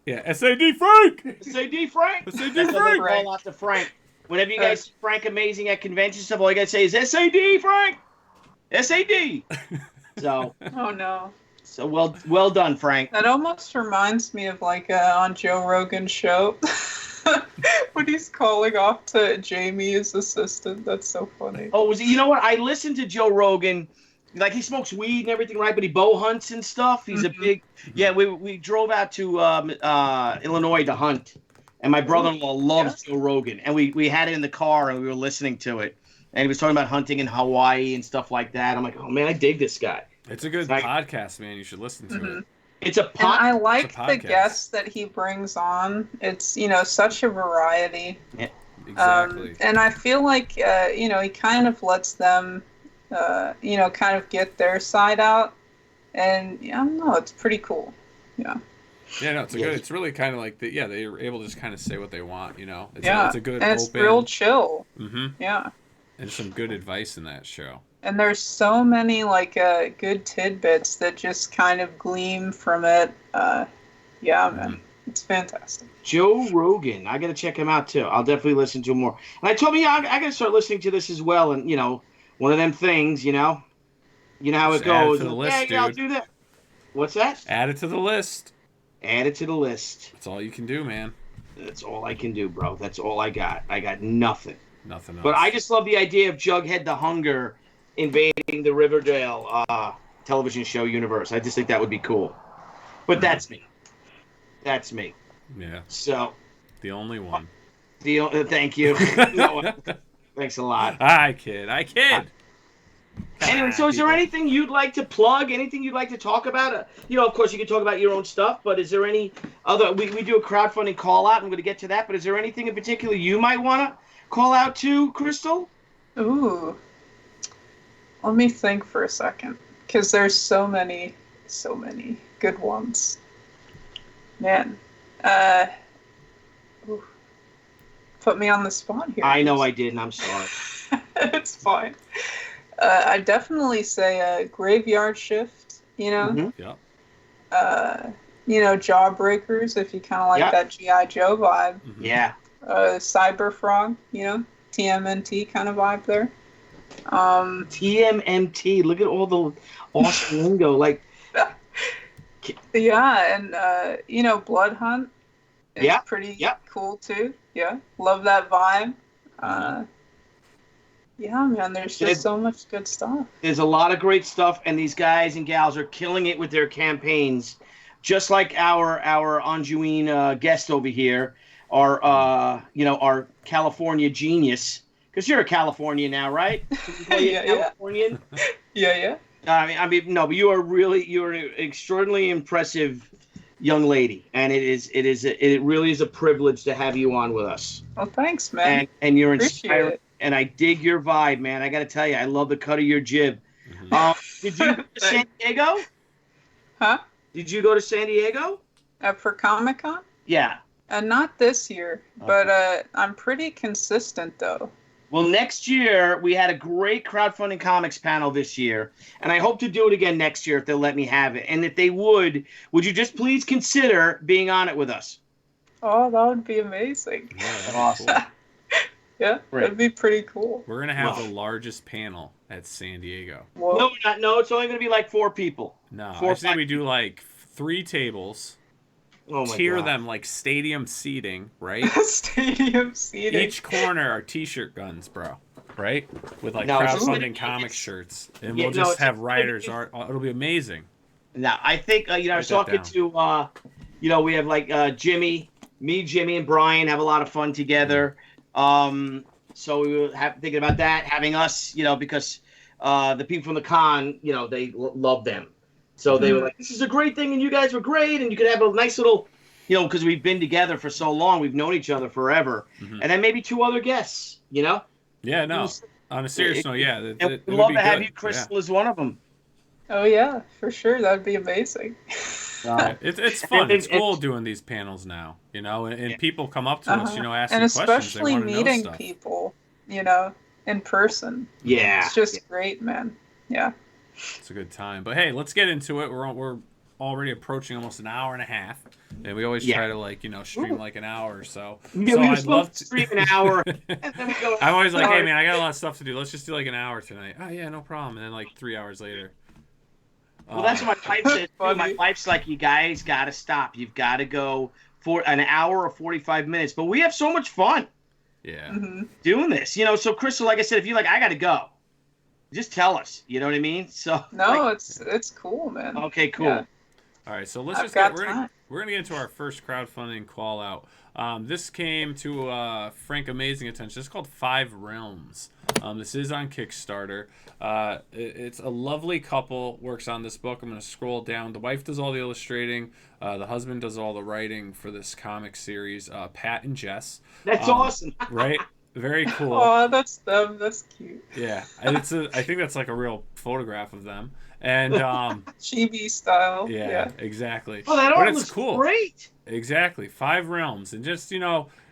[SPEAKER 1] Yeah, SAD Frank.
[SPEAKER 2] SAD Frank.
[SPEAKER 1] SAD
[SPEAKER 2] That's a
[SPEAKER 1] Frank.
[SPEAKER 2] little call out to Frank. Whenever you guys see Frank Amazing at convention stuff, all you gotta say is SAD Frank. SAD. So
[SPEAKER 3] Oh no.
[SPEAKER 2] well done, Frank.
[SPEAKER 3] That almost reminds me of like on Joe Rogan's show when he's calling off to Jamie, his assistant. That's so funny.
[SPEAKER 2] Oh, was it? You know what? I listened to Joe Rogan. Like he smokes weed and everything, right? But he bow hunts and stuff. He's a big. Yeah, we drove out to Illinois to hunt, and my brother-in-law loves Joe Rogan, and we had it in the car and we were listening to it, and he was talking about hunting in Hawaii and stuff like that. I'm like, oh man, I dig this guy.
[SPEAKER 1] It's a good
[SPEAKER 2] Like-
[SPEAKER 1] podcast, man. You should listen to it.
[SPEAKER 2] It's a
[SPEAKER 3] And
[SPEAKER 2] pot.
[SPEAKER 3] I like
[SPEAKER 1] It's a
[SPEAKER 3] the
[SPEAKER 1] podcast.
[SPEAKER 3] guests that he brings on. It's such a variety.
[SPEAKER 1] Exactly.
[SPEAKER 3] And I feel like he kind of lets them kind of get their side out, and I don't know, it's pretty cool. Yeah.
[SPEAKER 1] Yeah, no, it's a good. It's really kind of like they're able to just kind of say what they want. It's
[SPEAKER 3] Yeah.
[SPEAKER 1] it's a good
[SPEAKER 3] and it's
[SPEAKER 1] open.
[SPEAKER 3] real chill.
[SPEAKER 1] Mm-hmm.
[SPEAKER 3] Yeah.
[SPEAKER 1] And some good advice in that show.
[SPEAKER 3] And there's so many like good tidbits that just kind of gleam from it. Yeah, man, it's fantastic.
[SPEAKER 2] Joe Rogan. I got to check him out too. I'll definitely listen to him more. And I told me I got to start listening to this as well. And one of them things, you know how
[SPEAKER 1] Just
[SPEAKER 2] it
[SPEAKER 1] add it
[SPEAKER 2] goes.
[SPEAKER 1] to the
[SPEAKER 2] And,
[SPEAKER 1] list,
[SPEAKER 2] I'll
[SPEAKER 1] dude.
[SPEAKER 2] do that. What's that?
[SPEAKER 1] Add it to the list.
[SPEAKER 2] Add it to the list.
[SPEAKER 1] That's all you can do, man.
[SPEAKER 2] That's all I can do, bro. That's all I got. I got nothing.
[SPEAKER 1] Nothing else.
[SPEAKER 2] But I just love the idea of Jughead the Hunger invading the Riverdale television show universe. I just think that would be cool. But that's me. That's me.
[SPEAKER 1] Yeah,
[SPEAKER 2] So,
[SPEAKER 1] the only one.
[SPEAKER 2] thank you. No, thanks a lot.
[SPEAKER 1] I kid.
[SPEAKER 2] Anyway, so is there anything you'd like to plug? Anything you'd like to talk about? Of course, you can talk about your own stuff, but is there any other? We do a crowdfunding call out. I'm going to get to that, but is there anything in particular you might want to call out to, Crystal?
[SPEAKER 3] Ooh. Let me think for a second, because there's so many good ones. Man. Ooh. Put me on the spot here.
[SPEAKER 2] I know I did, and I'm sorry.
[SPEAKER 3] It's fine. I definitely say Graveyard Shift,
[SPEAKER 2] Mm-hmm.
[SPEAKER 1] Yeah.
[SPEAKER 3] Jawbreakers, if you kind of like that G.I. Joe vibe.
[SPEAKER 1] Mm-hmm.
[SPEAKER 2] Yeah.
[SPEAKER 3] Cyber Frog, TMNT kind of vibe there.
[SPEAKER 2] TMMT. Look at all the awesome lingo. Like,
[SPEAKER 3] yeah, and Blood Hunt is pretty cool too. Yeah, love that vibe. Yeah, man, there's just so much good stuff.
[SPEAKER 2] There's a lot of great stuff, and these guys and gals are killing it with their campaigns. Just like our Anjouine guest over here, our California genius. Because you're a Californian now, right? Californian?
[SPEAKER 3] Yeah.
[SPEAKER 2] I mean, no, but you're an extraordinarily impressive young lady, and it really is a privilege to have you on with us.
[SPEAKER 3] Well, thanks, man.
[SPEAKER 2] And you're inspiring. And I dig your vibe, man. I got to tell you, I love the cut of your jib.
[SPEAKER 1] Mm-hmm.
[SPEAKER 2] Did you go to San Diego?
[SPEAKER 3] Huh?
[SPEAKER 2] Did you go to San Diego?
[SPEAKER 3] For Comic-Con?
[SPEAKER 2] Yeah.
[SPEAKER 3] Not this year, but I'm pretty consistent, though.
[SPEAKER 2] Well, next year, we had a great crowdfunding comics panel this year, and I hope to do it again next year if they'll let me have it. And if they would you just please consider being on it with us?
[SPEAKER 3] Oh, that would be amazing.
[SPEAKER 1] Yeah,
[SPEAKER 2] awesome.
[SPEAKER 1] Cool.
[SPEAKER 3] Yeah, that'd be pretty cool.
[SPEAKER 1] We're going to have the largest panel at San Diego.
[SPEAKER 3] Whoa.
[SPEAKER 2] No, we're not. No, it's only going to be like 4 people.
[SPEAKER 1] No,
[SPEAKER 2] 4
[SPEAKER 1] I say we do like 3 tables.
[SPEAKER 2] Oh my
[SPEAKER 1] tier
[SPEAKER 2] God.
[SPEAKER 1] them like stadium seating, right?
[SPEAKER 3] Stadium seating.
[SPEAKER 1] Each corner are t-shirt guns, bro. Right? With like
[SPEAKER 2] No,
[SPEAKER 1] crowdfunding comic shirts. And we'll just have writers art. It'll be amazing.
[SPEAKER 2] Now, I think, I was talking to, we have like Jimmy, and Brian have a lot of fun together. So we were thinking about that, having us, because the people from the con, they love them. So they were like, this is a great thing, and you guys were great, and you could have a nice little, because we've been together for so long, we've known each other forever. Mm-hmm. And then maybe 2 other guests,
[SPEAKER 1] Yeah, no. On a serious note, yeah.
[SPEAKER 2] We'd love to have you, Crystal, as one of them.
[SPEAKER 3] Oh, yeah, for sure. That'd be amazing.
[SPEAKER 1] It's fun. It's cool doing these panels now, and people come up to us, asking questions.
[SPEAKER 3] And especially meeting people, in person.
[SPEAKER 2] Yeah.
[SPEAKER 3] It's just great, man. Yeah.
[SPEAKER 1] It's a good time. But hey, let's get into it. We're already approaching almost an hour and a half, and we always try to stream like an hour or so.
[SPEAKER 2] Yeah,
[SPEAKER 1] so
[SPEAKER 2] I'd love to stream an hour. And then we go
[SPEAKER 1] I'm always like, hey man, I got a lot of stuff to do. Let's just do like an hour tonight. Oh yeah, no problem. And then like 3 hours later.
[SPEAKER 2] Well, that's what my wife says too. My wife's like, you guys got to stop. You've got to go for an hour or 45 minutes. But we have so much fun.
[SPEAKER 1] Yeah.
[SPEAKER 3] Mm-hmm.
[SPEAKER 2] Doing this, So Crystal, like I said, if you're like, I got to go, just tell us. You know what I mean? So.
[SPEAKER 3] No, it's cool, man.
[SPEAKER 2] Okay, cool.
[SPEAKER 3] Yeah.
[SPEAKER 1] All right, so let's we're gonna get into our first crowdfunding call out. This came to Frank amazing attention. It's called 5 Realms. This is on Kickstarter. It's a lovely couple works on this book. I'm gonna scroll down. The wife does all the illustrating. The husband does all the writing for this comic series. Pat and Jess.
[SPEAKER 2] That's awesome.
[SPEAKER 1] Right. Very cool.
[SPEAKER 3] Oh, that's them. That's cute.
[SPEAKER 1] Yeah, and I think that's like a real photograph of them. And
[SPEAKER 3] chibi style.
[SPEAKER 1] Yeah, exactly.
[SPEAKER 2] Oh, that art
[SPEAKER 1] looks
[SPEAKER 2] cool. Great.
[SPEAKER 1] Exactly. 5 realms, and just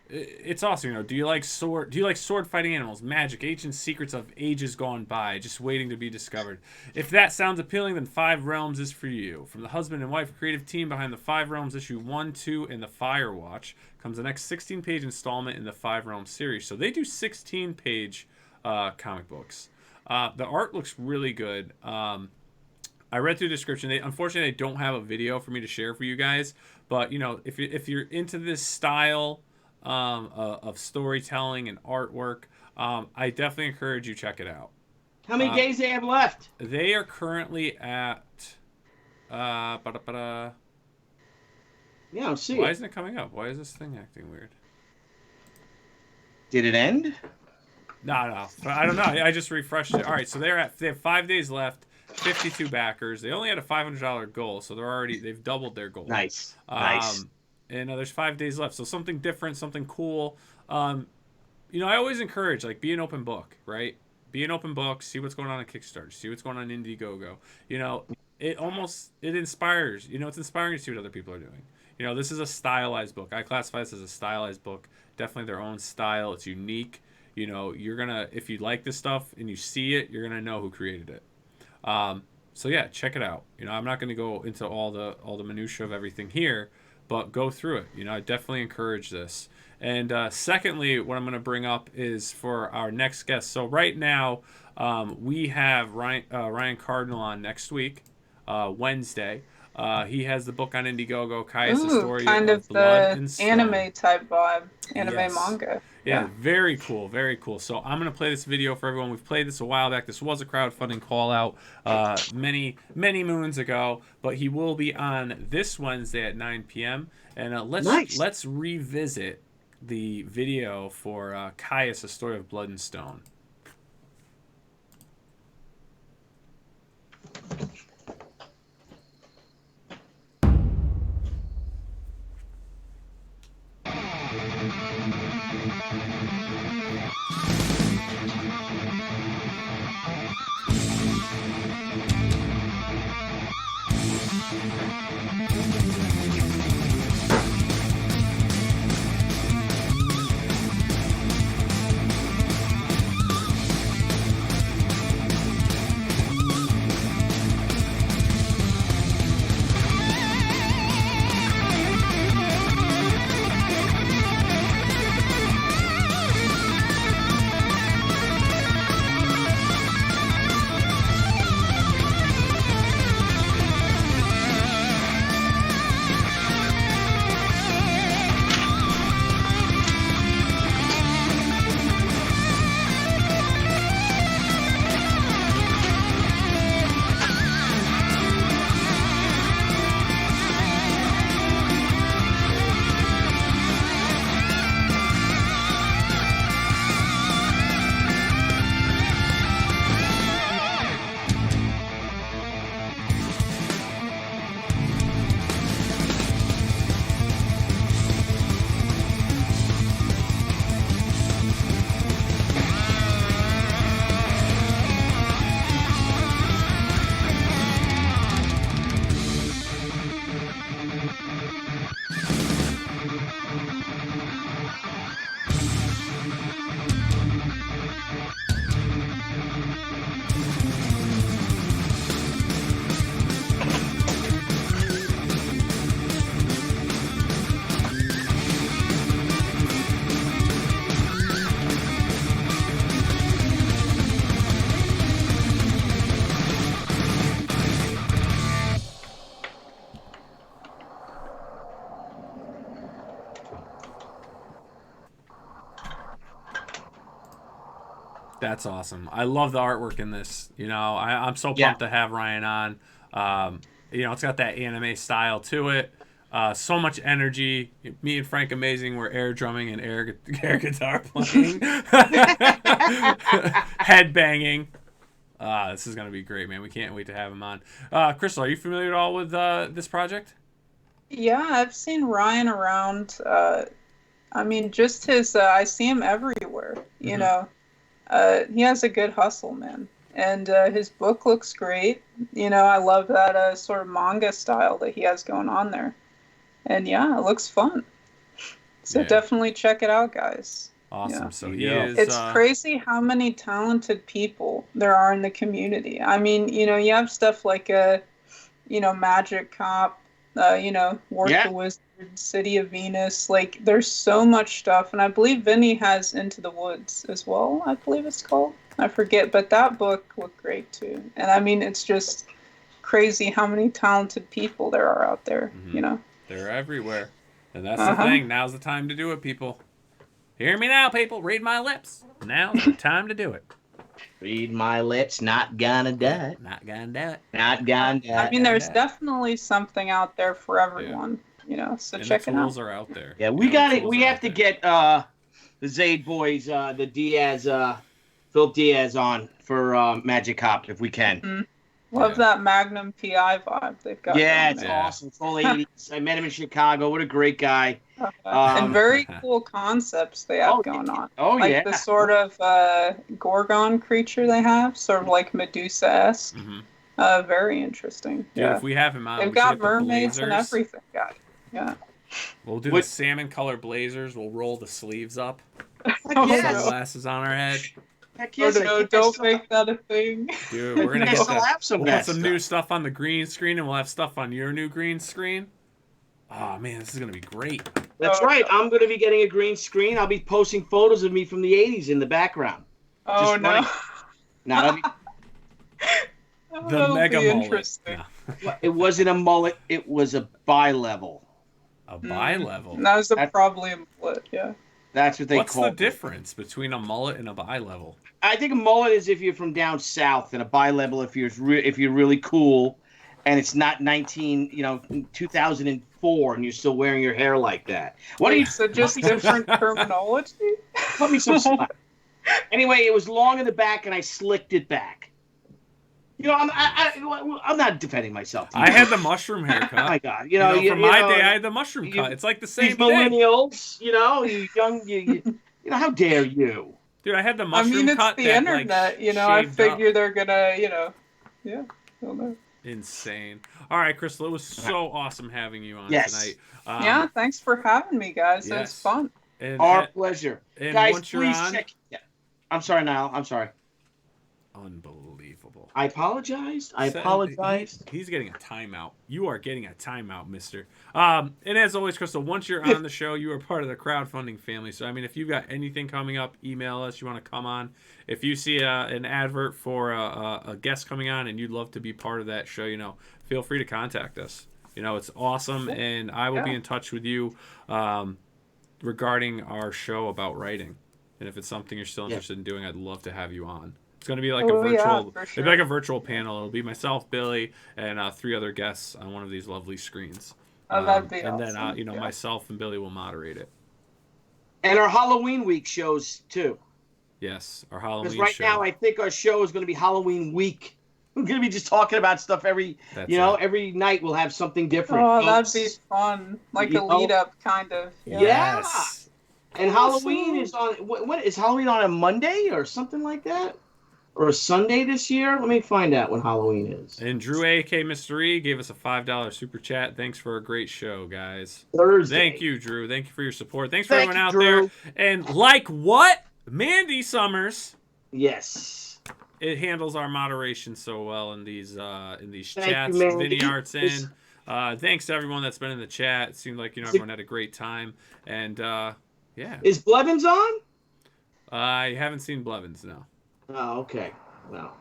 [SPEAKER 1] it's awesome. Do you like sword fighting animals, magic, ancient secrets of ages gone by, just waiting to be discovered? If that sounds appealing, then 5 Realms is for you. From the husband and wife creative team behind the 5 Realms issue 1, 2, and the Firewatch comes the next 16-page installment in the 5 Realms series. So they do 16-page comic books. The art looks really good. I read through the description. Unfortunately, they don't have a video for me to share for you guys. But if you're into this style of storytelling and artwork, I definitely encourage you check it out.
[SPEAKER 2] How many days they have left?
[SPEAKER 1] They are currently at. Yeah,
[SPEAKER 2] I don't see it.
[SPEAKER 1] Why isn't it coming up? Why is this thing acting weird?
[SPEAKER 2] Did it end?
[SPEAKER 1] No. I don't know. I just refreshed it. All right, so they have 5 days left. 52 backers. They only had a $500 goal, so they've doubled their goal.
[SPEAKER 2] Nice.
[SPEAKER 1] And there's 5 days left, so something different, something cool. I always encourage, like, be an open book, right? Be an open book. See what's going on Kickstarter. See what's going on Indiegogo. It inspires. It's inspiring to see what other people are doing. This is a stylized book. I classify this as a stylized book. Definitely their own style. It's unique. You're gonna, if you like this stuff and you see it, you're gonna know who created it. So yeah, check it out. I'm not going to go into all the minutia of everything here, but go through it. I definitely encourage this. And secondly, what I'm going to bring up is for our next guest. So right now, we have Ryan Cardinal on next week, Wednesday. He has the book on Indiegogo, Caius' Story
[SPEAKER 3] kind of
[SPEAKER 1] Blood
[SPEAKER 3] the
[SPEAKER 1] and Stone.
[SPEAKER 3] anime type vibe, manga.
[SPEAKER 1] Yeah, very cool, very cool. So I'm going to play this video for everyone. We've played this a while back. This was a crowdfunding call out many moons ago, but he will be on this Wednesday at 9 p.m. And let's revisit the video for Caius, A Story of Blood and Stone. That's awesome. I love the artwork in this. I'm so pumped to have Ryan on. It's got that anime style to it. So much energy. Me and Frank Amazing were air drumming and air guitar playing. Head banging. This is going to be great, man. We can't wait to have him on. Crystal, are you familiar at all with this project?
[SPEAKER 3] Yeah, I've seen Ryan around. Just his, I see him everywhere, you know. He has a good hustle, man. And his book looks great. I love that sort of manga style that he has going on there. And yeah, it looks fun. So definitely check it out, guys.
[SPEAKER 1] Awesome.
[SPEAKER 3] Yeah.
[SPEAKER 1] So he is.
[SPEAKER 3] It's crazy how many talented people there are in the community. I mean, you have stuff like Magic Cop, Wart the Wizard, City of Venus. Like, there's so much stuff. And I believe Vinny has Into the Woods as well, I believe it's called. I forget, but that book looked great too. And I mean, it's just crazy how many talented people there are out there,
[SPEAKER 1] They're everywhere. And that's the thing. Now's the time to do it, people. Hear me now, people. Read my lips. Now's the time to do it.
[SPEAKER 2] Read my lips. Not gonna do it.
[SPEAKER 1] Not gonna do it.
[SPEAKER 2] Not gonna do it.
[SPEAKER 3] I mean, there's definitely something out there for everyone, so
[SPEAKER 1] and
[SPEAKER 3] check
[SPEAKER 1] the
[SPEAKER 3] it out.
[SPEAKER 1] tools are out there.
[SPEAKER 2] Yeah, we got it. We have to get the Zayd boys, the Diaz Phil Diaz on for Magic Cop if we can.
[SPEAKER 3] Mm-hmm. Love that Magnum PI vibe they've got.
[SPEAKER 2] Yeah, it's awesome. Full 80s. I met him in Chicago. What a great guy.
[SPEAKER 3] And very cool concepts they have going on.
[SPEAKER 2] Oh,
[SPEAKER 3] like the sort of Gorgon creature they have, sort of like Medusa-esque. Mm-hmm. Very interesting.
[SPEAKER 1] Dude, if we have him on,
[SPEAKER 3] they've got mermaids and everything. Yeah.
[SPEAKER 1] We'll do the salmon color blazers. We'll roll the sleeves up. Sunglasses on our head.
[SPEAKER 2] Heck yes,
[SPEAKER 3] don't make that a thing.
[SPEAKER 1] Dude, we're gonna get
[SPEAKER 2] we'll
[SPEAKER 1] have some new stuff on the green screen, and we'll have stuff on your new green screen. Oh man, this is gonna be great.
[SPEAKER 2] That's right. I'm gonna be getting a green screen. I'll be posting photos of me from the '80s in the background.
[SPEAKER 3] Oh no!
[SPEAKER 2] Now
[SPEAKER 1] the mega mullet.
[SPEAKER 2] No. It wasn't a mullet. It was a bi-level.
[SPEAKER 1] A bi-level.
[SPEAKER 3] That was probably a mullet. Yeah.
[SPEAKER 2] That's what they
[SPEAKER 1] What's
[SPEAKER 2] call it.
[SPEAKER 1] What's the difference between a mullet and a bi-level?
[SPEAKER 2] I think a mullet is if you're from down south, and a bi-level if you're really cool, and it's not 2004, and you're still wearing your hair like that. What are you?
[SPEAKER 3] So just different terminology.
[SPEAKER 2] Put me some slack. Anyway, it was long in the back, and I slicked it back. I'm not defending myself.
[SPEAKER 1] I had the mushroom haircut.
[SPEAKER 2] Oh my God,
[SPEAKER 1] for my day, I had the mushroom cut. It's like the same
[SPEAKER 2] thing. Millennials, you young, how dare you?
[SPEAKER 1] Dude, I had the mushroom cut.
[SPEAKER 3] It's the internet, I figure they're gonna, yeah. I don't know.
[SPEAKER 1] Insane. All right, Crystal, it was so awesome having you on tonight.
[SPEAKER 3] Yeah, thanks for having me, guys. It was fun.
[SPEAKER 2] Our pleasure.
[SPEAKER 1] And
[SPEAKER 2] guys, please check. Yeah. I'm sorry, Nile. I'm sorry.
[SPEAKER 1] Unbelievable.
[SPEAKER 2] I apologized.
[SPEAKER 1] He's getting a timeout. You are getting a timeout, mister. And as always, Crystal, once you're on the show, you are part of the crowdfunding family. So, I mean, if you've got anything coming up, email us. You want to come on. If you see an advert for a guest coming on and you'd love to be part of that show, feel free to contact us. It's awesome. And I will be in touch with you regarding our show about writing. And if it's something you're still interested in doing, I'd love to have you on. It's going to be like a virtual, it'll be like a virtual panel. It'll be myself, Billy, and 3 other guests on one of these lovely screens.
[SPEAKER 3] That'd be awesome.
[SPEAKER 1] And then, myself and Billy will moderate it.
[SPEAKER 2] And our Halloween week shows too.
[SPEAKER 1] Yes, our Halloween show.
[SPEAKER 2] Because right now, I think our show is going to be Halloween week. We're going to be just talking about stuff every night. We'll have something different.
[SPEAKER 3] Oh, that'd be fun, like a lead up, kind of.
[SPEAKER 2] Yeah. Yes. And Halloween is on. What is Halloween on a Monday or something like that? Or a Sunday this year? Let me find out when Halloween is.
[SPEAKER 1] And Drew A.K. Mr. E gave us a $5 super chat. Thanks for a great show, guys.
[SPEAKER 2] Thursday.
[SPEAKER 1] Thank you, Drew. Thank you for your support. Thanks for everyone out there. And like what? Mandy Summers.
[SPEAKER 2] Yes.
[SPEAKER 1] It handles our moderation so well in these
[SPEAKER 2] Thank
[SPEAKER 1] chats.
[SPEAKER 2] you,
[SPEAKER 1] Vinny Art's in. Thanks to everyone that's been in the chat. It seemed like everyone had a great time. And yeah.
[SPEAKER 2] Is Blevins on?
[SPEAKER 1] I haven't seen Blevins, no.
[SPEAKER 2] Oh, okay. Well.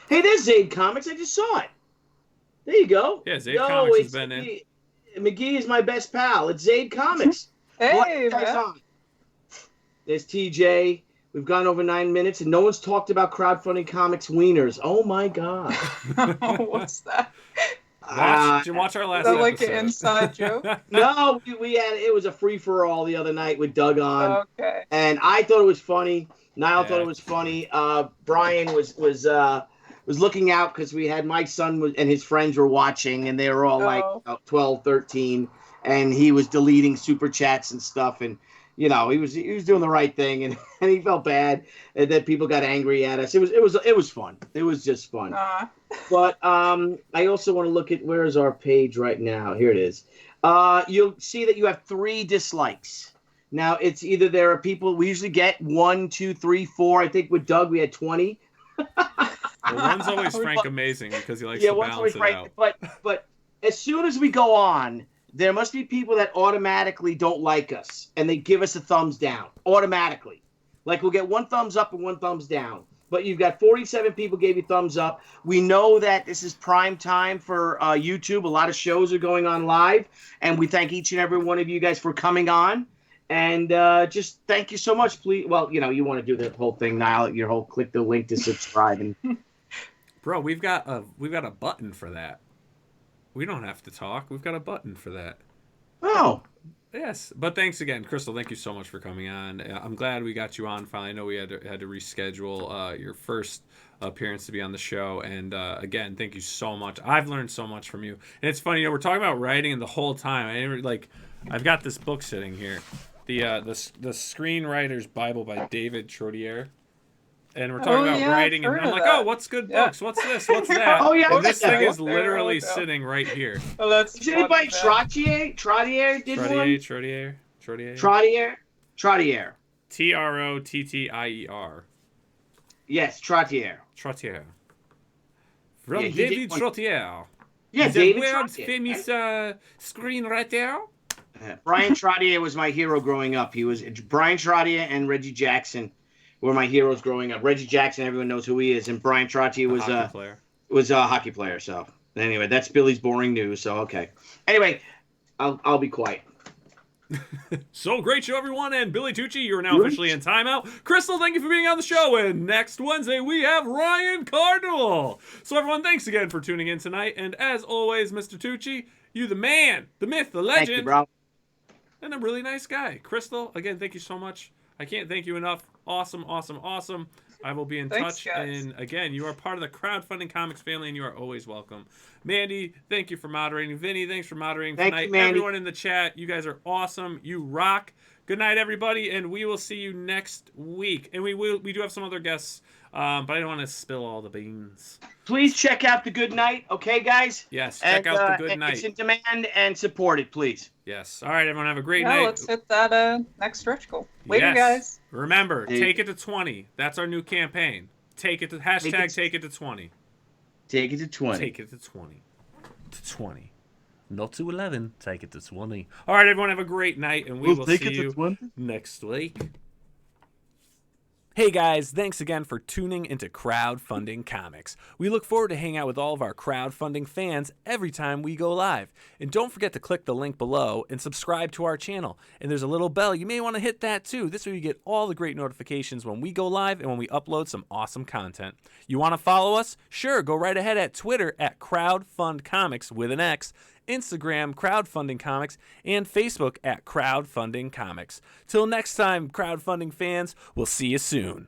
[SPEAKER 2] Hey, there's Zaid Comics. I just saw it. There you go.
[SPEAKER 1] Yeah, Zaid Comics has been in.
[SPEAKER 2] McGhee is my best pal. It's Zaid Comics.
[SPEAKER 3] Hey, man.
[SPEAKER 2] There's TJ. We've gone over 9 minutes, and no one's talked about crowdfunding comics wieners. Oh, my God.
[SPEAKER 3] What's that?
[SPEAKER 1] Watch our last episode.
[SPEAKER 3] Like an inside joke?
[SPEAKER 2] No, it was a free-for-all the other night with Doug on.
[SPEAKER 3] Okay.
[SPEAKER 2] And I thought it was funny. Niall thought it was funny. Brian was looking out because we had my son and his friends were watching, and they were all like 12, 13, and he was deleting super chats and stuff, and he was doing the right thing, and he felt bad that people got angry at us. It was fun. It was just fun. But I also want to look at where is our page right now. Here it is. You'll see that you have 3 dislikes. Now, it's either there are people, we usually get 1, 2, 3, 4. I think with Doug, we had 20.
[SPEAKER 1] Well, one's always Frank Amazing because he likes to balance it out.
[SPEAKER 2] But as soon as we go on, there must be people that automatically don't like us, and they give us a thumbs down automatically. Like we'll get 1 thumbs up and 1 thumbs down. But you've got 47 people gave you thumbs up. We know that this is prime time for YouTube. A lot of shows are going on live, and we thank each and every one of you guys for coming on. And just thank you so much. Please, well, you want to do the whole thing, Nile. Your whole click the link to subscribe. And
[SPEAKER 1] bro, we've got a button for that. We don't have to talk. We've got a button for that.
[SPEAKER 2] Oh,
[SPEAKER 1] Yes, but thanks again, Crystal. Thank you so much for coming on. I'm glad we got you on finally. I know we had to reschedule your first appearance to be on the show, and again, thank you so much. I've learned so much from you, and it's funny, we're talking about writing, and the whole time I've got this book sitting here, the Screenwriter's Bible by David Trottier. And we're talking about writing, and I'm like, oh, what's good books? What's this? What's that?
[SPEAKER 2] Oh, yeah,
[SPEAKER 1] and this thing is
[SPEAKER 3] There we
[SPEAKER 1] literally
[SPEAKER 3] go.
[SPEAKER 1] sitting right here.
[SPEAKER 3] Oh, that's
[SPEAKER 2] Is anybody Trottier? Trottier did one?
[SPEAKER 1] Trottier.
[SPEAKER 2] Trottier? Trottier.
[SPEAKER 1] Trottier.
[SPEAKER 2] Yes, Trottier.
[SPEAKER 1] Trottier. From
[SPEAKER 2] Yeah, he
[SPEAKER 1] David
[SPEAKER 2] did one.
[SPEAKER 1] Trottier.
[SPEAKER 2] Yeah,
[SPEAKER 1] the
[SPEAKER 2] David
[SPEAKER 1] world
[SPEAKER 2] Trottier.
[SPEAKER 1] famous screenwriter.
[SPEAKER 2] Brian Trottier was my hero growing up. He was Brian Trottier and Reggie Jackson were my heroes growing up. Reggie Jackson, everyone knows who he is, and Brian Trottier was a hockey player. So anyway, that's Billy's boring news. So okay. Anyway, I'll be quiet.
[SPEAKER 1] So great show, everyone, and Billy Tucci, you're now officially in timeout. Crystal, thank you for being on the show, and next Wednesday we have Ryan Cardinal. So everyone, thanks again for tuning in tonight, and as always, Mr. Tucci, you the man, the myth, the legend,
[SPEAKER 2] Thank you, bro.
[SPEAKER 1] and a really nice guy. Crystal, again, thank you so much. I can't thank you enough. Awesome. I will be in touch.
[SPEAKER 3] Guys.
[SPEAKER 1] And again, you are part of the Crowdfunding Comics family, and you are always welcome. Mandy, thank you for moderating. Vinny, thanks for moderating tonight.
[SPEAKER 2] You, Mandy.
[SPEAKER 1] Everyone in the chat, you guys are awesome. You rock. Good night, everybody, and we will see you next week. And we do have some other guests, but I don't want to spill all the beans.
[SPEAKER 2] Please check out The Good Night, okay, guys?
[SPEAKER 1] Yes, check out The Good Night.
[SPEAKER 2] It's in demand, and support it, please.
[SPEAKER 1] Yes. All right, everyone, have a great night.
[SPEAKER 3] Let's hit that next stretch goal. Later,
[SPEAKER 1] Yes.
[SPEAKER 3] guys.
[SPEAKER 1] Remember, take it to 20. That's our new campaign. Take it to hashtag take it to 20.
[SPEAKER 2] Take it to 20.
[SPEAKER 1] Take it to 20. To 20. Not to 11. Take it to 20. All right, everyone, have a great night, and we will see you next week. Hey guys, thanks again for tuning into Crowdfunding Comics. We look forward to hanging out with all of our crowdfunding fans every time we go live. And don't forget to click the link below and subscribe to our channel. And there's a little bell, you may want to hit that too. This way you get all the great notifications when we go live and when we upload some awesome content. You want to follow us? Sure, go right ahead at Twitter at CrowdFundComics with an X, Instagram, Crowdfunding Comics, and Facebook at Crowdfunding Comics. Till next time, crowdfunding fans, we'll see you soon.